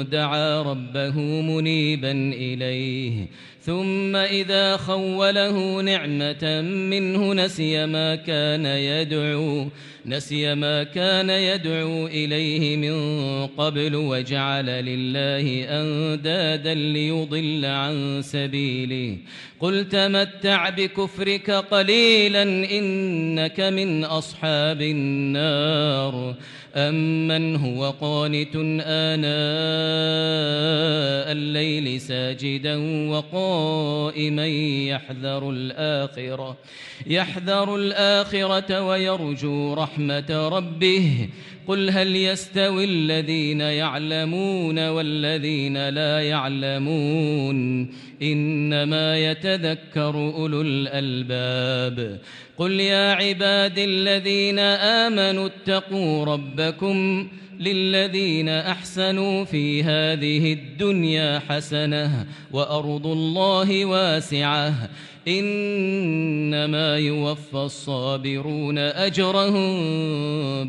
دعا ربه منيبا إليه ثم إذا خوله نعمة منه نسي ما كان يدعو إليه من قبل وجعل لله أندادا ليضل عن سبيله قل تمتع بكفرك قليلا إنك من أصحاب النار أمن هو قانت آناء الليل ساجدا وقائما يحذر الآخرة ويرجو رحمة ربه قل هل يستوي الذين يعلمون والذين لا يعلمون إنما يتذكر أولو الألباب قل يا عباد الذين آمنوا اتقوا ربكم للذين أحسنوا في هذه الدنيا حسنة وأرض الله واسعة إنما يوفى الصابرون أجرهم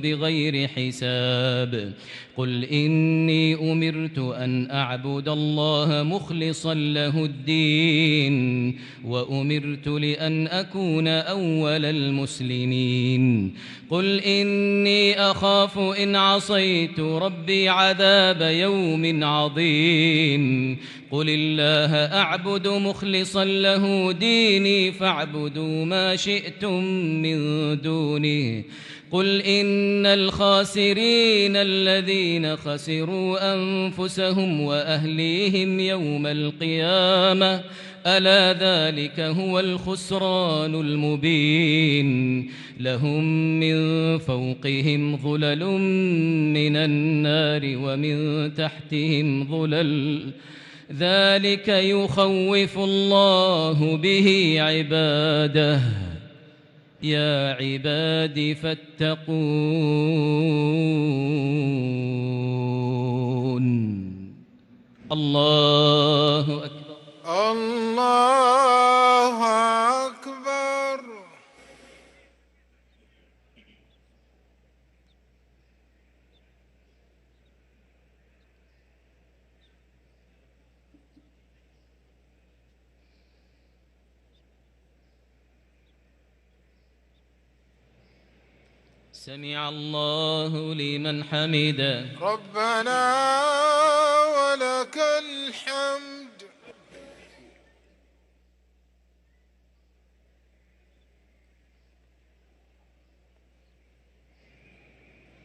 بغير حساب قل إني أمرت أن أعبد الله مخلصا له الدين وأمرت لأن أكون أول المسلمين قل إني أخاف إن عصيت ربي عذاب يوم عظيم قل الله أعبد مخلصا له ديني فاعبدوا ما شئتم من دونه قل إن الخاسرين الذين خسروا أنفسهم وأهليهم يوم القيامة ألا ذلك هو الخسران المبين لهم من فوقهم ظلل من النار ومن تحتهم ظلل ذلك يخوف الله به عباده يا عباد فاتقون الله أكبر الله أكبر سمع الله لمن حمده ربنا ولك الحمد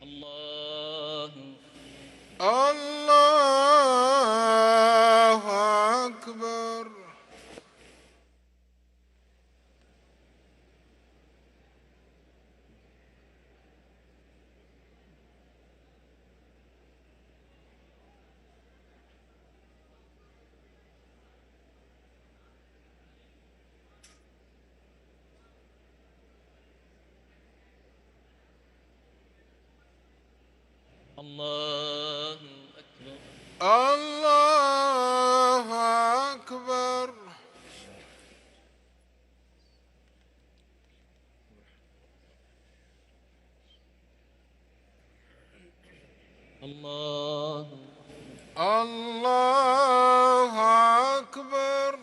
الله الله أكبر الله أكبر الله أكبر الله الله أكبر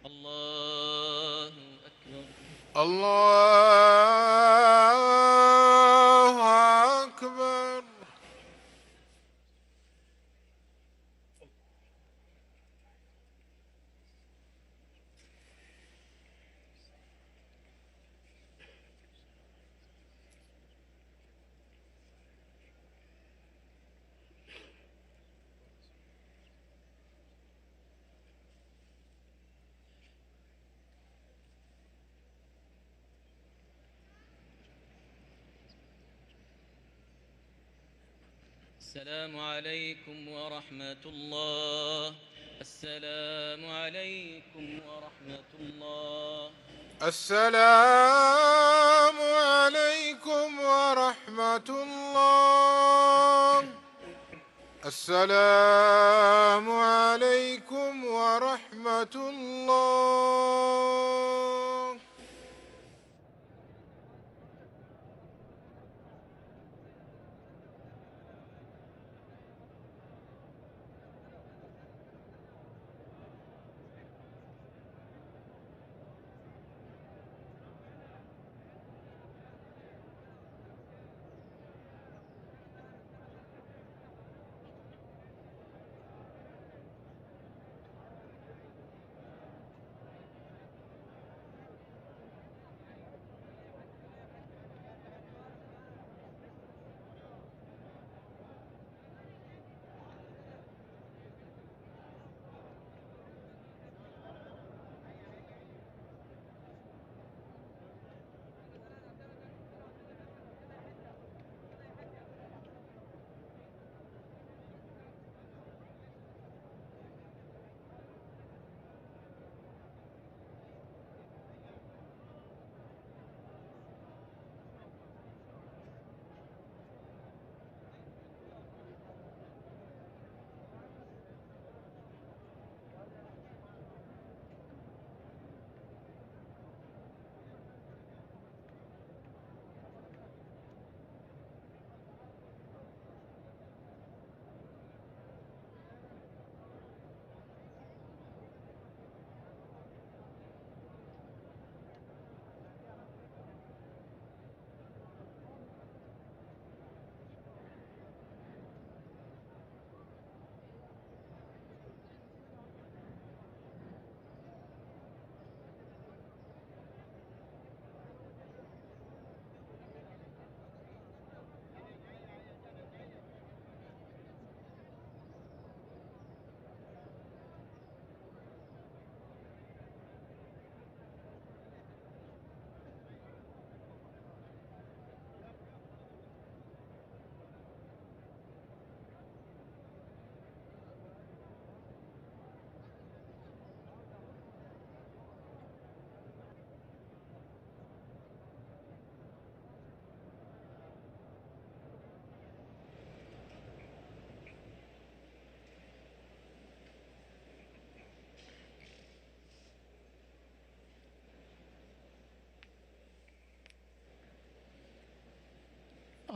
الله أكبر الله أكبر السلام عليكم ورحمة الله. السلام عليكم ورحمة الله. السلام عليكم ورحمة الله. السلام عليكم ورحمة الله.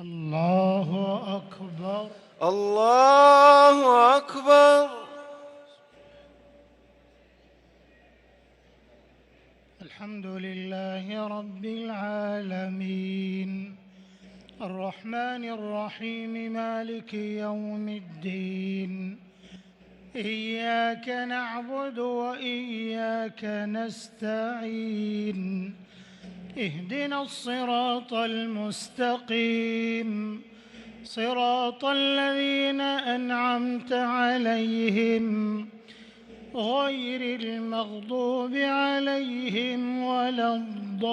الله أكبر. الله أكبر. الحمد لله رب العالمين الرحمن الرحيم مالك يوم الدين إياك نعبد وإياك نستعين اهدنا الصراط المستقيم صراط الذين أنعمت عليهم غير المغضوب عليهم ولا الضالين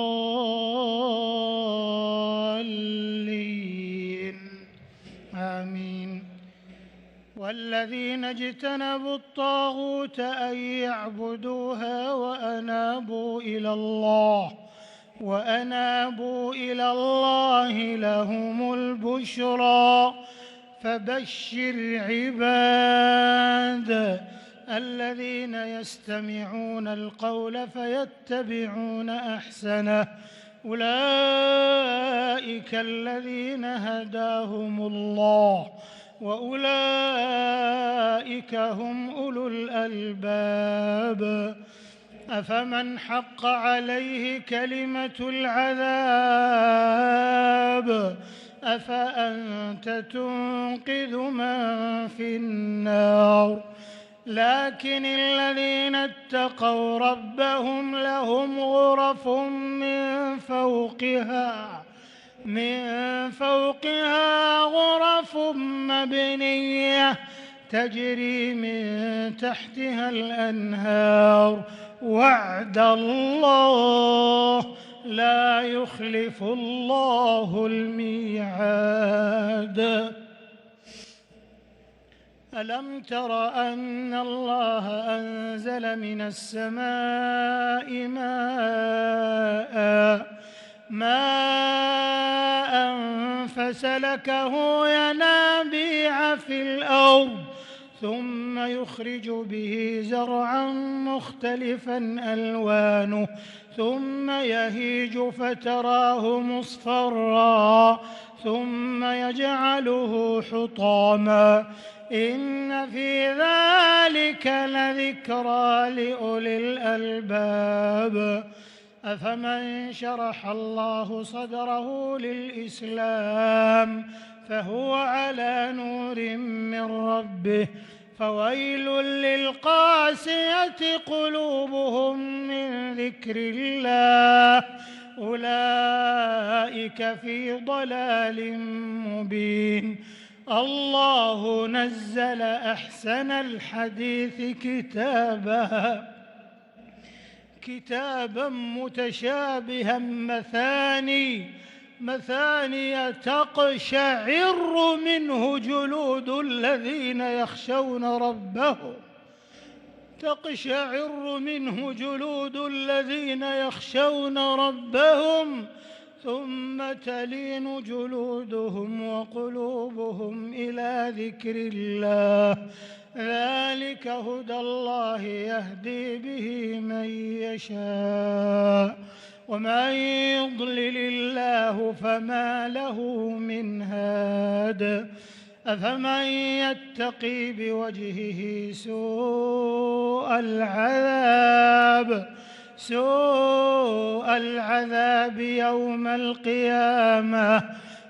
آمين. والذين اجتنبوا الطاغوت أن يعبدوها وأنابوا إلى الله لهم البشرى فبشر عباد الذين يستمعون القول فيتبعون أحسنه أولئك الذين هداهم الله وأولئك هم أولو الألباب. أفمن حق عليه كلمة العذاب أفأنت تنقذ من في النار. لكن الذين اتقوا ربهم لهم غرف من فوقها غرف مبنية تجري من تحتها الأنهار وعد الله لا يخلف الله الميعاد. ألم تر أن الله أنزل من السماء ماء فسلكه ينابيع في الأرض ثم يخرج به زرعا مختلفا ألوانه ثم يهيج فتراه مصفرا ثم يجعله حطاما إن في ذلك لذكرى لأولي الألباب أفمن شرح الله صدره للإسلام فهو على نور من ربه فويل للقاسية قلوبهم من ذكر الله أولئك في ضلال مبين الله نزل أحسن الحديث كتابا متشابها مثاني تقشعر منه جلود الذين يخشون ربهم ثم تلين جلودهم وقلوبهم إلى ذكر الله ذلك هدى الله يهدي به من يشاء ومن يضلل الله فما له من هاد أفمن يتقي بوجهه سوء العذاب يوم القيامة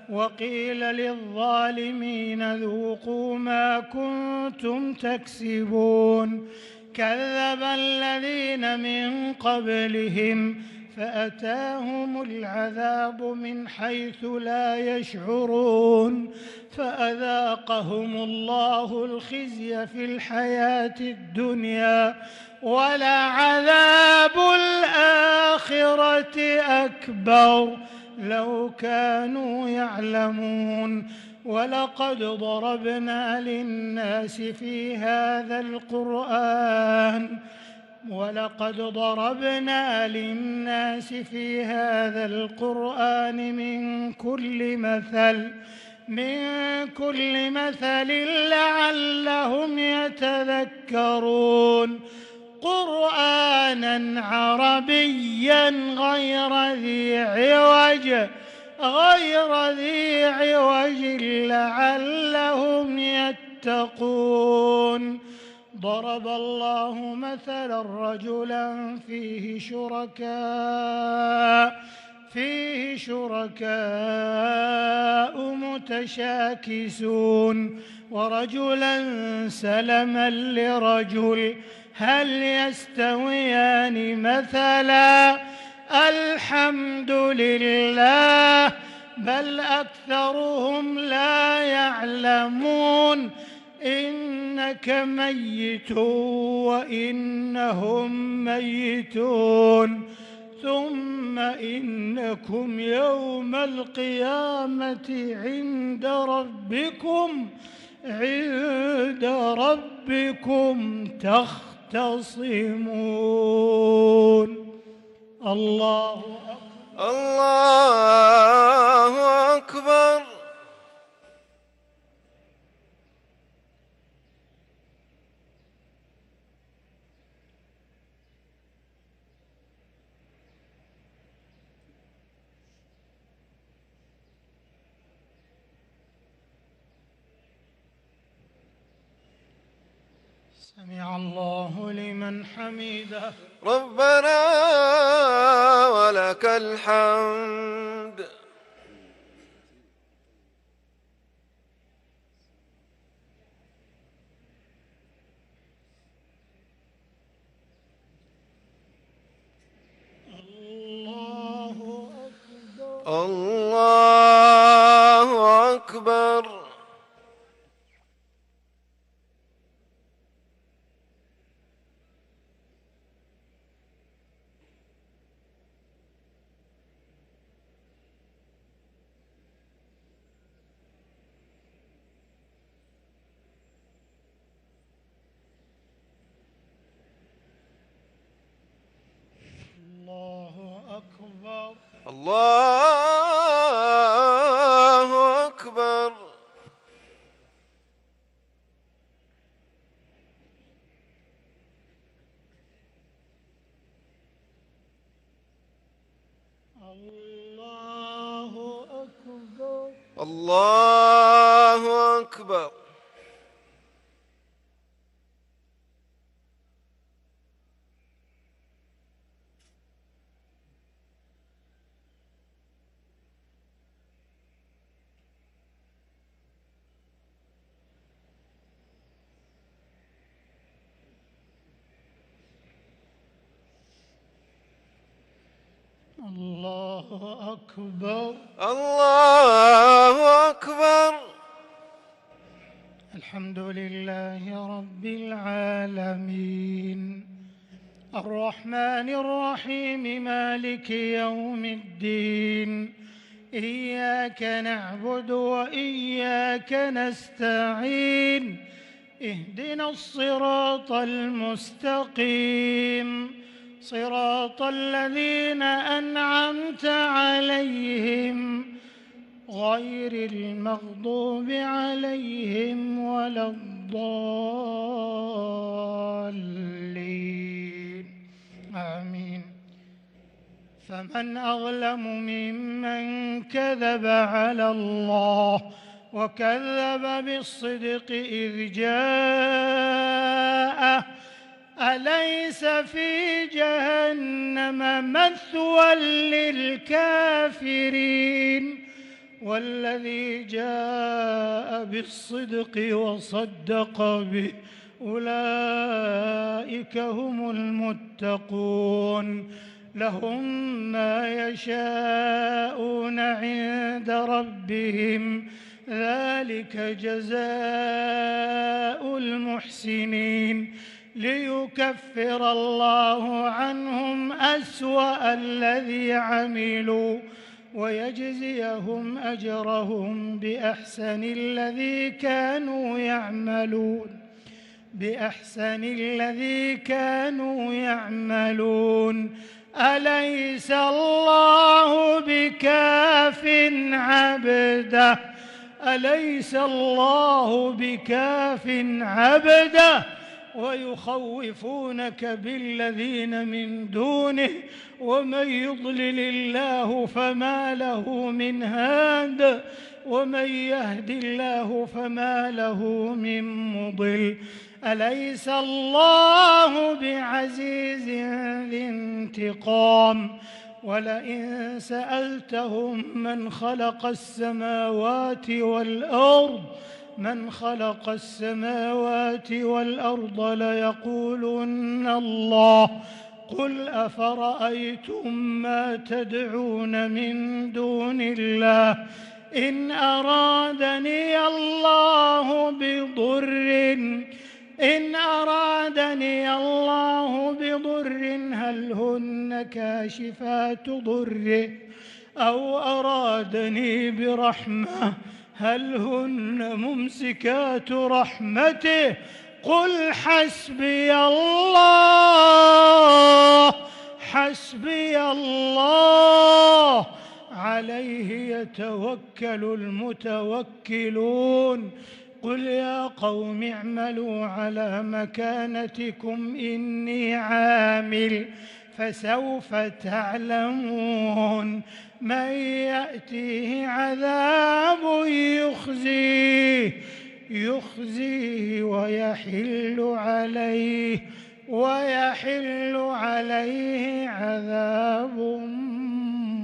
وقيل للظالمين ذوقوا ما كنتم تكسبون كذب الذين من قبلهم فأتاهم العذاب من حيث لا يشعرون فأذاقهم الله الخزي في الحياة الدنيا ولعذاب الآخرة أكبر لو كانوا يعلمون ولقد ضربنا للناس في هذا القرآن من كل مثل لعلهم يتذكرون قرآنا عربيا غير ذي عوج لعلهم يتقون ضرب الله مثلا رجلا فيه شركاء متشاكسون ورجلا سلما لرجل هل يستويان مثلا الحمد لله بل أكثرهم لا يعلمون إنك ميت وإنهم ميتون ثم إنكم يوم القيامة عند ربكم تختصمون الله أكبر سمع الله لمن حمده ربنا ولك الحمد الله أكبر الله أكبر. الله أكبر. الله أكبر. الله أكبر. الله أكبر. الحمد لله رب العالمين الرحمن الرحيم مالك يوم الدين إياك نعبد وإياك نستعين اهدنا الصراط المستقيم صراط الذين أنعمت عليهم غير المغضوب عليهم ولا الضالين آمين. فمن أظلم ممن كذب على الله وكذب بالصدق إذ جاءه أليس في جهنم مثوى للكافرين والذي جاء بالصدق وصدق به أولئك هم المتقون لهم ما يشاءون عند ربهم ذلك جزاء المحسنين ليكفر الله عنهم أسوأ الذي عملوا ويجزيهم أجرهم بأحسن الذي كانوا يعملون أليس الله بكاف عبده ويخوفونك بالذين من دونه ومن يضلل الله فما له من هاد ومن يهد الله فما له من مضل أليس الله بعزيز ذي انتقام ولئن سألتهم من خلق السماوات والأرض ليقولن الله قل أفرأيتم ما تدعون من دون الله إن أرادني الله بضر هل هن كاشفات ضره أو أرادني برحمة هل هن ممسكات رحمته قل حسبي الله عليه يتوكل المتوكلون قل يا قوم اعملوا على مكانتكم إني عامل فسوف تعلمون من يأتيه عذاب يخزيه ويحل عليه عذاب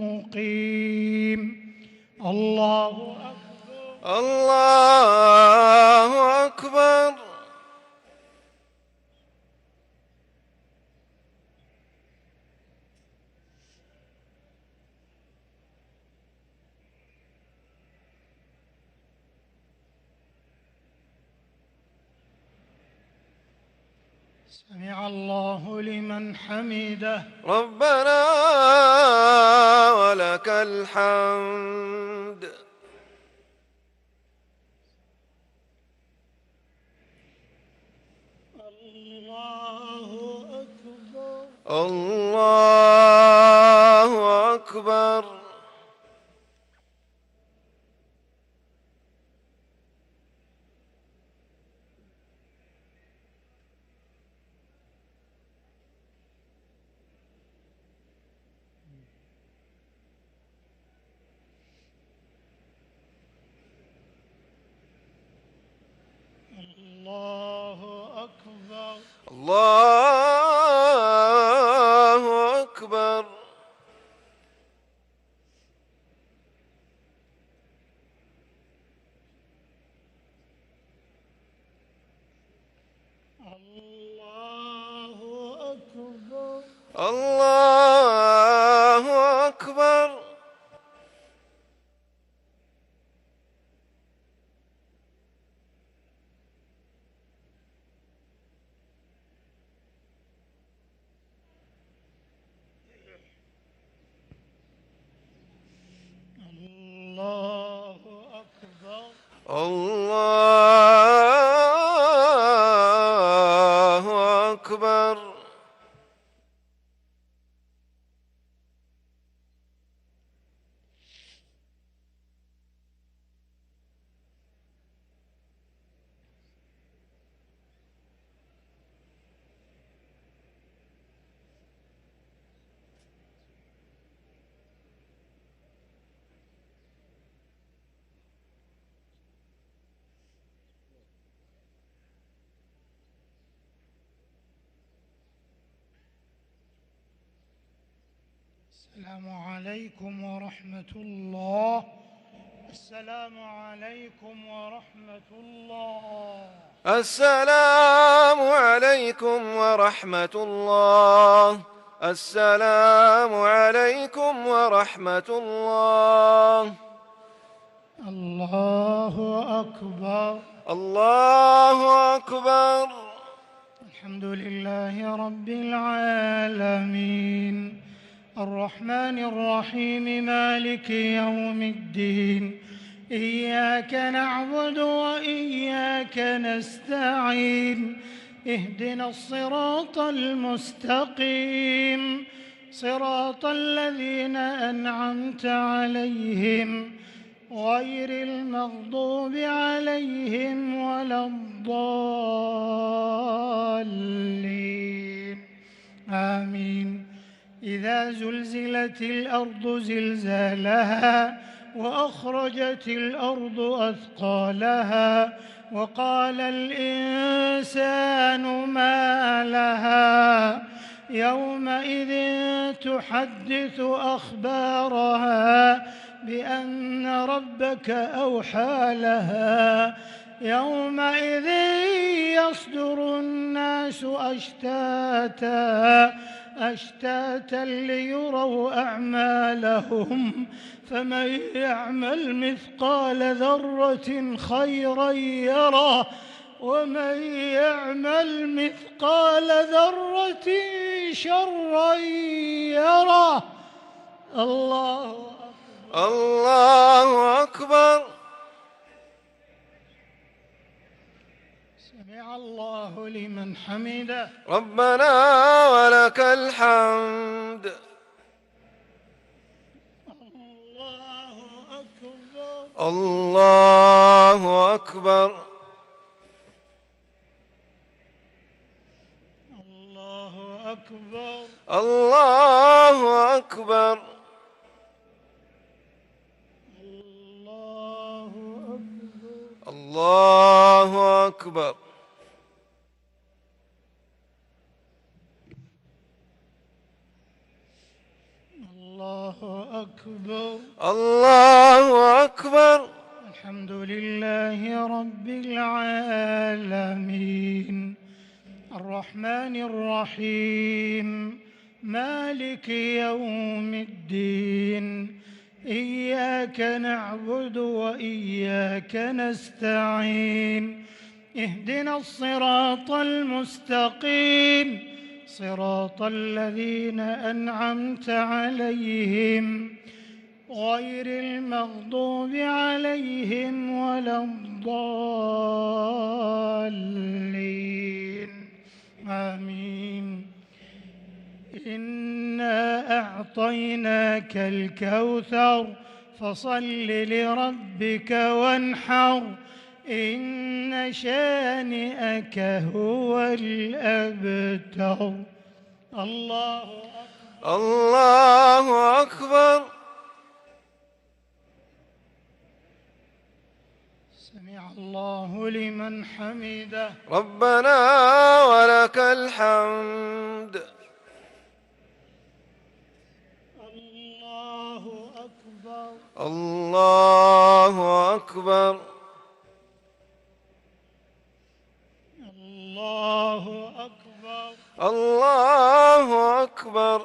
مقيم. الله أكبر. الله أكبر. سمع الله لمن حمده. ربنا ولك الحمد. الله أكبر. الله أكبر. الله أكبر. الله أكبر. الله أكبر. الله أكبر. الله أكبر. السلام عليكم ورحمة الله. السلام عليكم ورحمة الله. السلام عليكم ورحمة الله. السلام عليكم ورحمة الله. الله أكبر. الله أكبر. الحمد لله رب العالمين الرحمن الرحيم مالك يوم الدين إياك نعبد وإياك نستعين اهدنا الصراط المستقيم صراط الذين أنعمت عليهم غير المغضوب عليهم ولا الضالين آمين. إذا زلزلت الأرض زلزالها وأخرجت الأرض أثقالها وقال الإنسان ما لها يومئذ تحدث أخبارها بأن ربك أوحى لها يومئذ يصدر الناس أشتاتا ليروا أعمالهم فمن يعمل مثقال ذرة خيرا يره ومن يعمل مثقال ذرة شرا يره. الله أكبر. الله أكبر. سمع الله لمن حمده. ربنا ولك الحمد. الله أكبر. الله أكبر. الله أكبر. الله أكبر. الله أكبر. الله أكبر. الله أكبر. الحمد لله رب العالمين الرحمن الرحيم مالك يوم الدين إياك نعبد وإياك نستعين اهدنا الصراط المستقيم صراط الذين أنعمت عليهم غير المغضوب عليهم ولا الضالين آمين. إنا أعطيناك الكوثر فصل لربك وانحر إن شانئك هو الأبتر. الله أكبر. الله أكبر. سمع الله لمن حمده. ربنا ولك الحمد. الله أكبر. الله أكبر. الله أكبر. الله أكبر.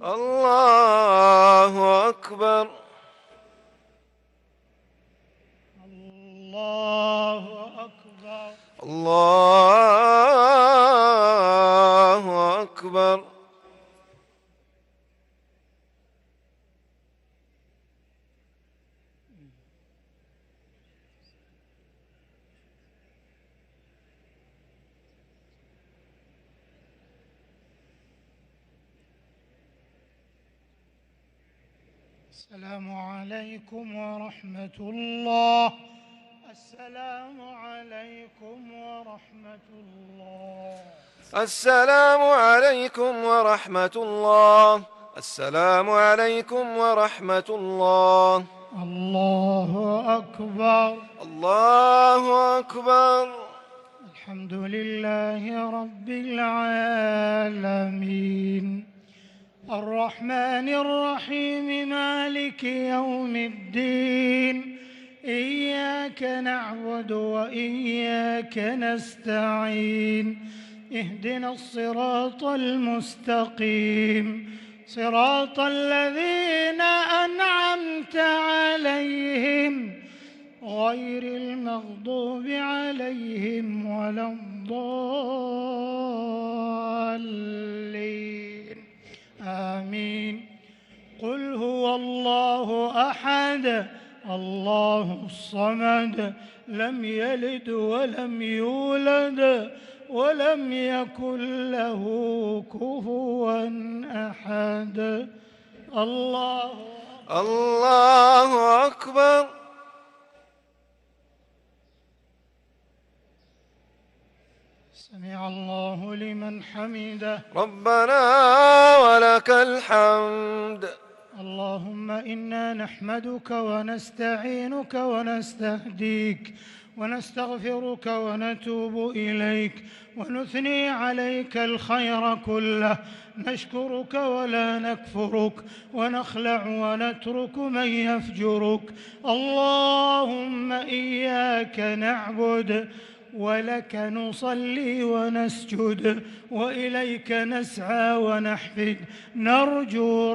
الله أكبر. الله أكبر. الله أكبر. الله أكبر. السلام عليكم ورحمة الله. السلام عليكم ورحمة الله. السلام عليكم ورحمة الله. السلام عليكم ورحمة الله. الله أكبر. الله أكبر. الحمد لله رب العالمين الرحمن الرحيم مالك يوم الدين إياك نعبد وإياك نستعين اهدنا الصراط المستقيم صراط الذين أنعمت عليهم غير المغضوب عليهم ولا الضالين آمين. قل هو الله أحد الله الصمد لم يلد ولم يولد ولم يكن له كفوا أحد. الله أكبر. سمع الله لمن حمده. ربنا ولك الحمد. اللهم إنا نحمدك ونستعينك ونستهديك ونستغفرك ونتوب إليك ونثني عليك الخير كله نشكرك ولا نكفرك ونخلع ونترك من يفجرك. اللهم إياك نعبد ولك نصلي ونسجد وإليك نسعى ونحفد نرجو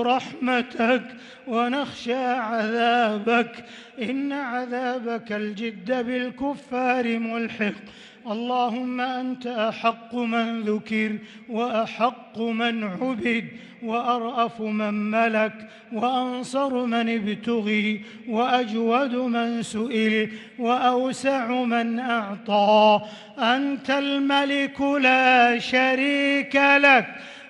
رحمتك ونخشى عذابك إن عذابك الجد بالكفار ملحق. اللهم أنت أحق من ذكر وأحق من عبد وأرأف من ملك وأنصر من ابتغي وأجود من سئل وأوسع من أعطى. أنت الملك لا شريك لك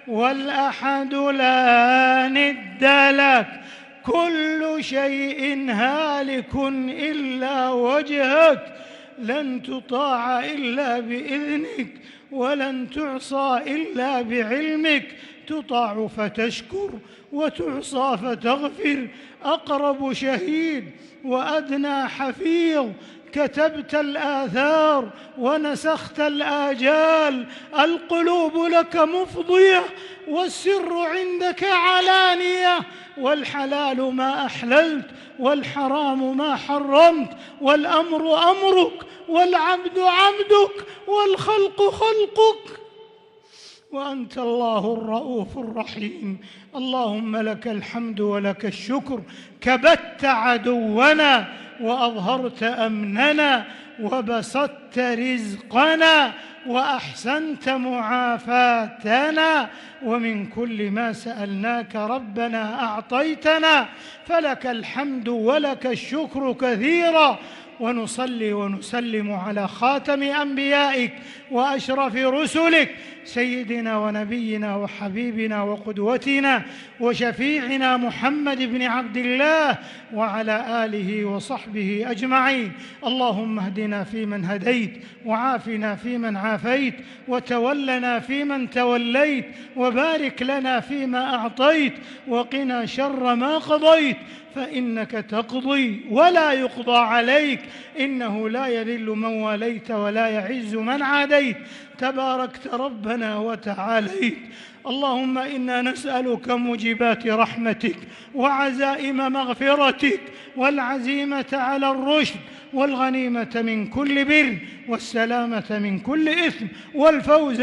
والأحد لا ند لك كل شيء هالك إلا وجهك لن تطاع إلا بإذنك ولن تعصى إلا بعلمك تطاع فتشكر وتعصى فتغفر. أقرب شهيد وأدنى حفيظ كتبت الآثار ونسخت الآجال. القلوب لك مفضية والسر عندك علانية والحلال ما أحللت والحرام ما حرمت والأمر أمرك والعبد عبدك والخلق خلقك وأنت الله الرؤوف الرحيم. اللهم لك الحمد ولك الشكر كبت عدونا وأظهرت أمننا وبسطت رزقنا وأحسنت معافاتنا ومن كل ما سألناك ربنا أعطيتنا فلك الحمد ولك الشكر كثيرا ونصلي ونسلم على خاتم أنبيائك وأشرف رسلك سيدنا ونبينا وحبيبنا وقدوتنا وشفيعنا محمد بن عبد الله وعلى آله وصحبه أجمعين. اللهم اهدنا فيمن هديت، وعافنا فيمن عافيت، وتولنا فيمن توليت، وبارك لنا فيما أعطيت، وقنا شر ما قضيت، فإنك تقضي ولا يقضى عليك، إنه لا يذل من واليت ولا يعز من عاديت، تباركت ربنا وتعاليت. اللهم إنا نسألك موجبات رحمتك وعزائم مغفرتك والعزيمة على الرشد والغنيمة من كل بر والسلامة من كل إثم والفوز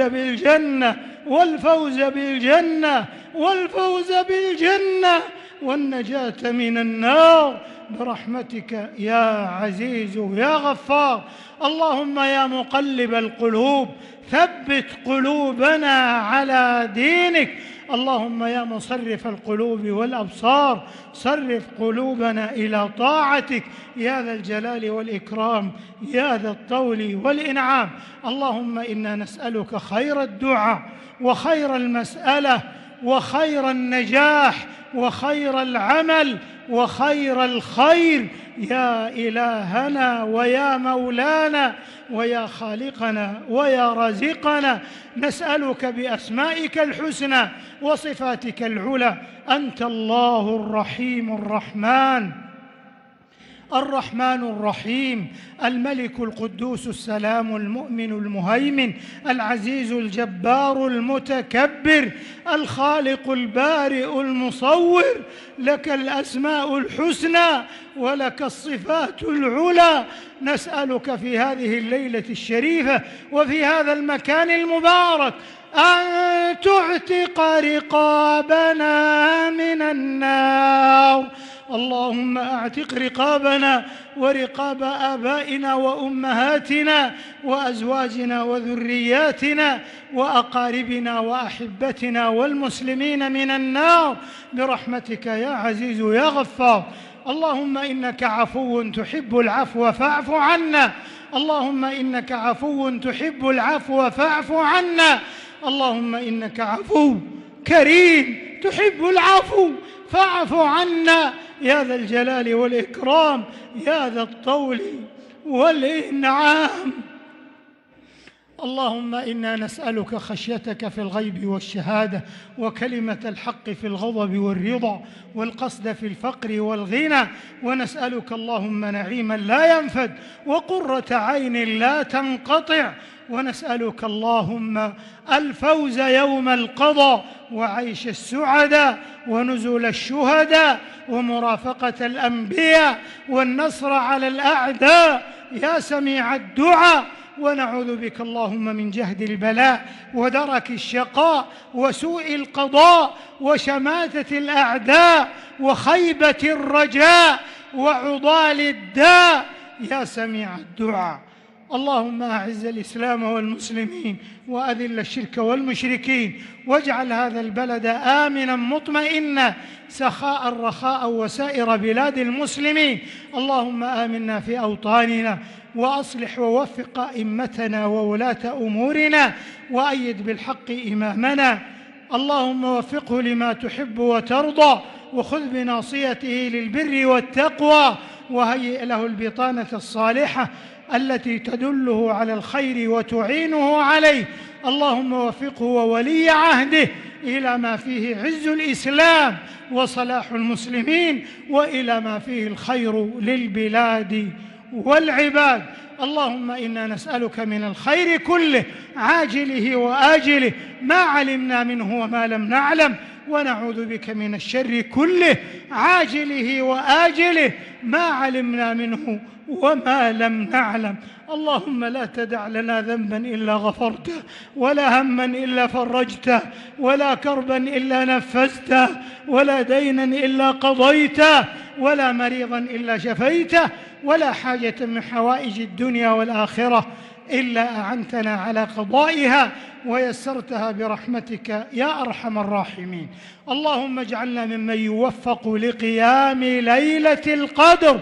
بالجنة والنجاة من النار برحمتك يا عزيز يا غفار. اللهم يا مقلب القلوب ثبت قلوبنا على دينك. اللهم يا مصرف القلوب والأبصار صرف قلوبنا إلى طاعتك يا ذا الجلال والإكرام يا ذا الطول والإنعام. اللهم إنا نسألك خير الدعاء وخير المسألة وخير النجاح وخير العمل وخير الخير يا إلهنا ويا مولانا ويا خالقنا ويا رازقنا. نسألك بأسمائك الحسنى وصفاتك العلى. أنت الله الرحيم الرحمن الرحيم، الملك القدوس السلام المؤمن المهيمن العزيز الجبار المتكبر، الخالق البارئ المصور. لك الأسماء الحسنى ولك الصفات العلى. نسألك في هذه الليلة الشريفة وفي هذا المكان المبارك أن تعتق رقابنا من النار. اللهم اعتق رقابنا ورقاب آبائنا وأمهاتنا وأزواجنا وذرياتنا وأقاربنا وأحبتنا والمسلمين من النار برحمتك يا عزيز يا غفار. اللهم إنك عفو تحب العفو فاعف عنا. اللهم إنك عفو تحب العفو فاعف عنا. اللهم إنك عفو كريم تحب العفو فاعف عنا يا ذا الجلال والإكرام يا ذا الطول والإنعام. اللهم إنا نسألك خشيتك في الغيب والشهادة وكلمة الحق في الغضب والرضا والقصد في الفقر والغنى. ونسألك اللهم نعيما لا ينفد وقرة عين لا تنقطع. ونسألك اللهم الفوز يوم القضاء وعيش السعداء ونزول الشهداء ومرافقة الأنبياء والنصر على الأعداء يا سميع الدعاء. ونعوذ بك اللهم من جهد البلاء ودرك الشقاء وسوء القضاء وشماتة الأعداء وخيبة الرجاء وعضال الداء يا سميع الدعاء. اللهم أعز الإسلام والمسلمين وأذل الشرك والمشركين واجعل هذا البلد آمنا مطمئنا سخاء رخاء وسائر بلاد المسلمين. اللهم آمنا في أوطاننا وأصلح ووفق أئمتنا وولاة أمورنا وأيد بالحق إمامنا. اللهم وفقه لما تحب وترضى وخذ بناصيته للبر والتقوى وهيئ له البطانة الصالحة التي تدله على الخير وتعينه عليه. اللهم وفقه وولي عهده إلى ما فيه عز الإسلام وصلاح المسلمين وإلى ما فيه الخير للبلاد والعباد. اللهم إنا نسألك من الخير كله عاجله وآجله ما علمنا منه وما لم نعلم، ونعوذ بك من الشر كله عاجله وآجله ما علمنا منه وما لم نعلم. اللهم لا تدع لنا ذنبا إلا غفرته ولا هما إلا فرجته ولا كربا إلا نفذته ولا دينا إلا قضيته ولا مريضا إلا شفيته ولا حاجة من حوائج الدنيا والآخرة إلا أعنتنا على قضائها ويسرتها برحمتك يا أرحم الراحمين. اللهم اجعلنا ممن يوفق لقيام ليلة القدر.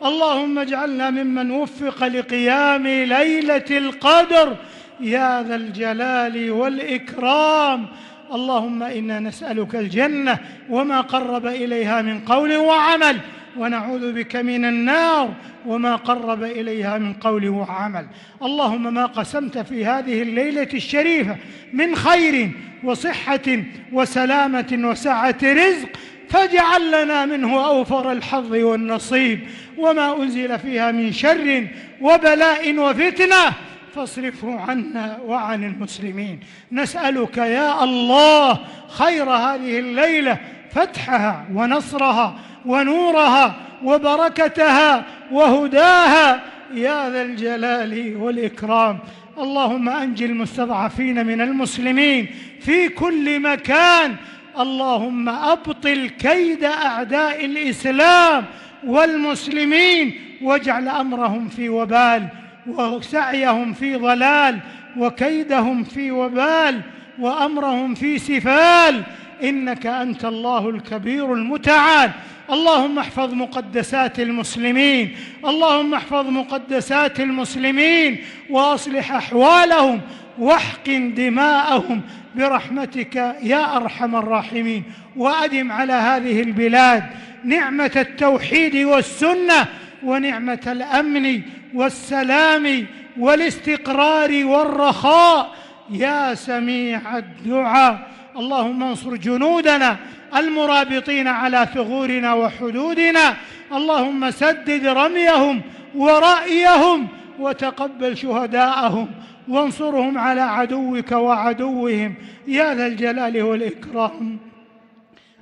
اللهم اجعلنا ممن وفق لقيام ليلة القدر يا ذا الجلال والإكرام. اللهم إنا نسألك الجنة وما قرب إليها من قول وعمل، ونعوذ بك من النار وما قرب إليها من قول وعمل. اللهم ما قسمت في هذه الليلة الشريفة من خير وصحة وسلامة وسعة رزق فاجعل لنا منه أوفر الحظ والنصيب، وما أنزل فيها من شر وبلاء وفتنة فاصرفه عنا وعن المسلمين. نسألك يا الله خير هذه الليلة، فتحها ونصرها ونورها وبركتها وهداها يا ذا الجلال والإكرام. اللهم أنجِ المستضعفين من المسلمين في كل مكان. اللهم أبطل كيد أعداء الإسلام والمسلمين، واجعل أمرهم في وبال، وسعيهم في ضلال، وكيدهم في وبال، وأمرهم في سفال، إنك أنت الله الكبير المتعال. اللهم احفظ مقدسات المسلمين، اللهم احفظ مقدسات المسلمين وأصلح أحوالهم واحقن دماءهم برحمتك يا أرحم الراحمين. وأدم على هذه البلاد نعمة التوحيد والسنة، ونعمة الأمن والسلام والاستقرار والرخاء يا سميع الدعاء. اللهم انصر جنودنا المرابطين على ثغورنا وحدودنا، اللهم سدد رميهم ورأيهم وتقبل شهداءهم، وانصرهم على عدوك وعدوهم يا ذا الجلال والإكرام.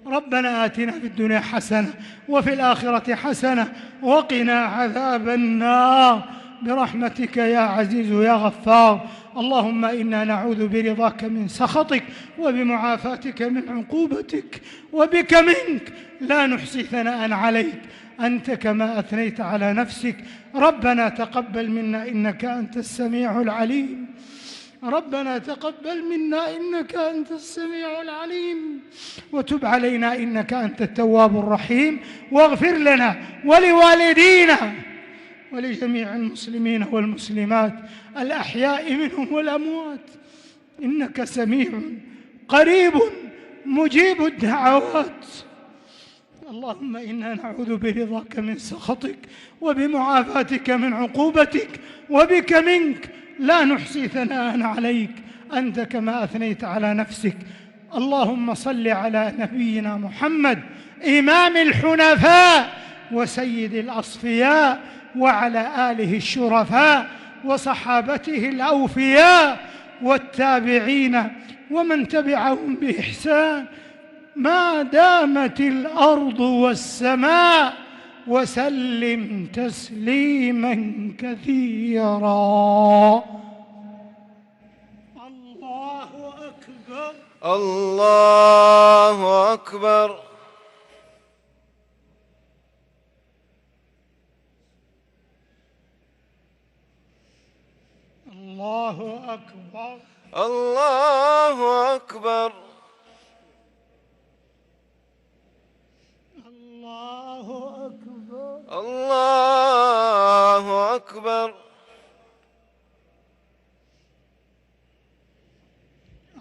ربنا آتنا في الدنيا حسنة وفي الآخرة حسنة وقنا عذاب النار برحمتك يا عزيز يا غفار. اللهم إنا نعوذ برضاك من سخطك وبمعافاتك من عقوبتك، وبك منك لا نحصي ثناء عليك أنت كما أثنيت على نفسك. ربنا تقبل منا إنك أنت السميع العليم، ربنا تقبل منا إنك أنت السميع العليم، وتب علينا إنك أنت التواب الرحيم، واغفر لنا ولوالدينا ولجميع المسلمين والمسلمات الأحياء منهم والأموات، إنك سميع قريب مجيب الدعوات. اللهم إنا نعوذ برضاك من سخطك وبمعافاتك من عقوبتك، وبك منك لا نحصي ثناء عليك أنت كما أثنيت على نفسك. اللهم صل على نبينا محمد إمام الحنفاء وسيد الأصفياء، وعلى آله الشرفاء وصحابته الأوفياء والتابعين ومن تبعهم بإحسان ما دامت الأرض والسماء، وسلم تسليما كثيرا. الله أكبر، الله أكبر. الله أكبر، الله أكبر. الله أكبر، الله أكبر.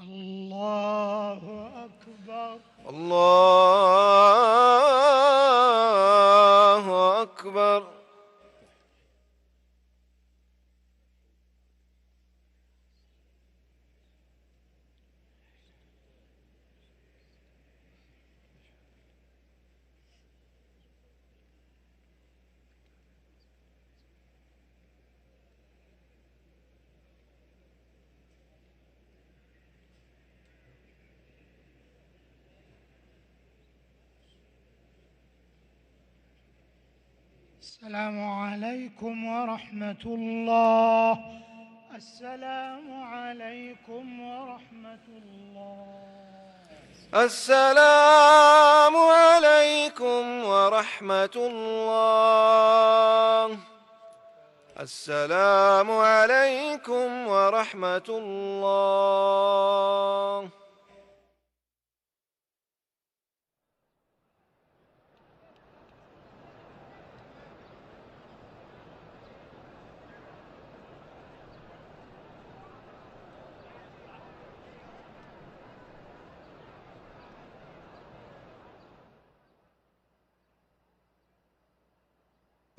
الله أكبر، الله أكبر. السلام عليكم ورحمة الله. السلام عليكم ورحمة الله. السلام عليكم ورحمة الله. السلام عليكم ورحمة الله.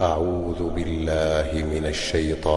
أعوذ بالله من الشيطان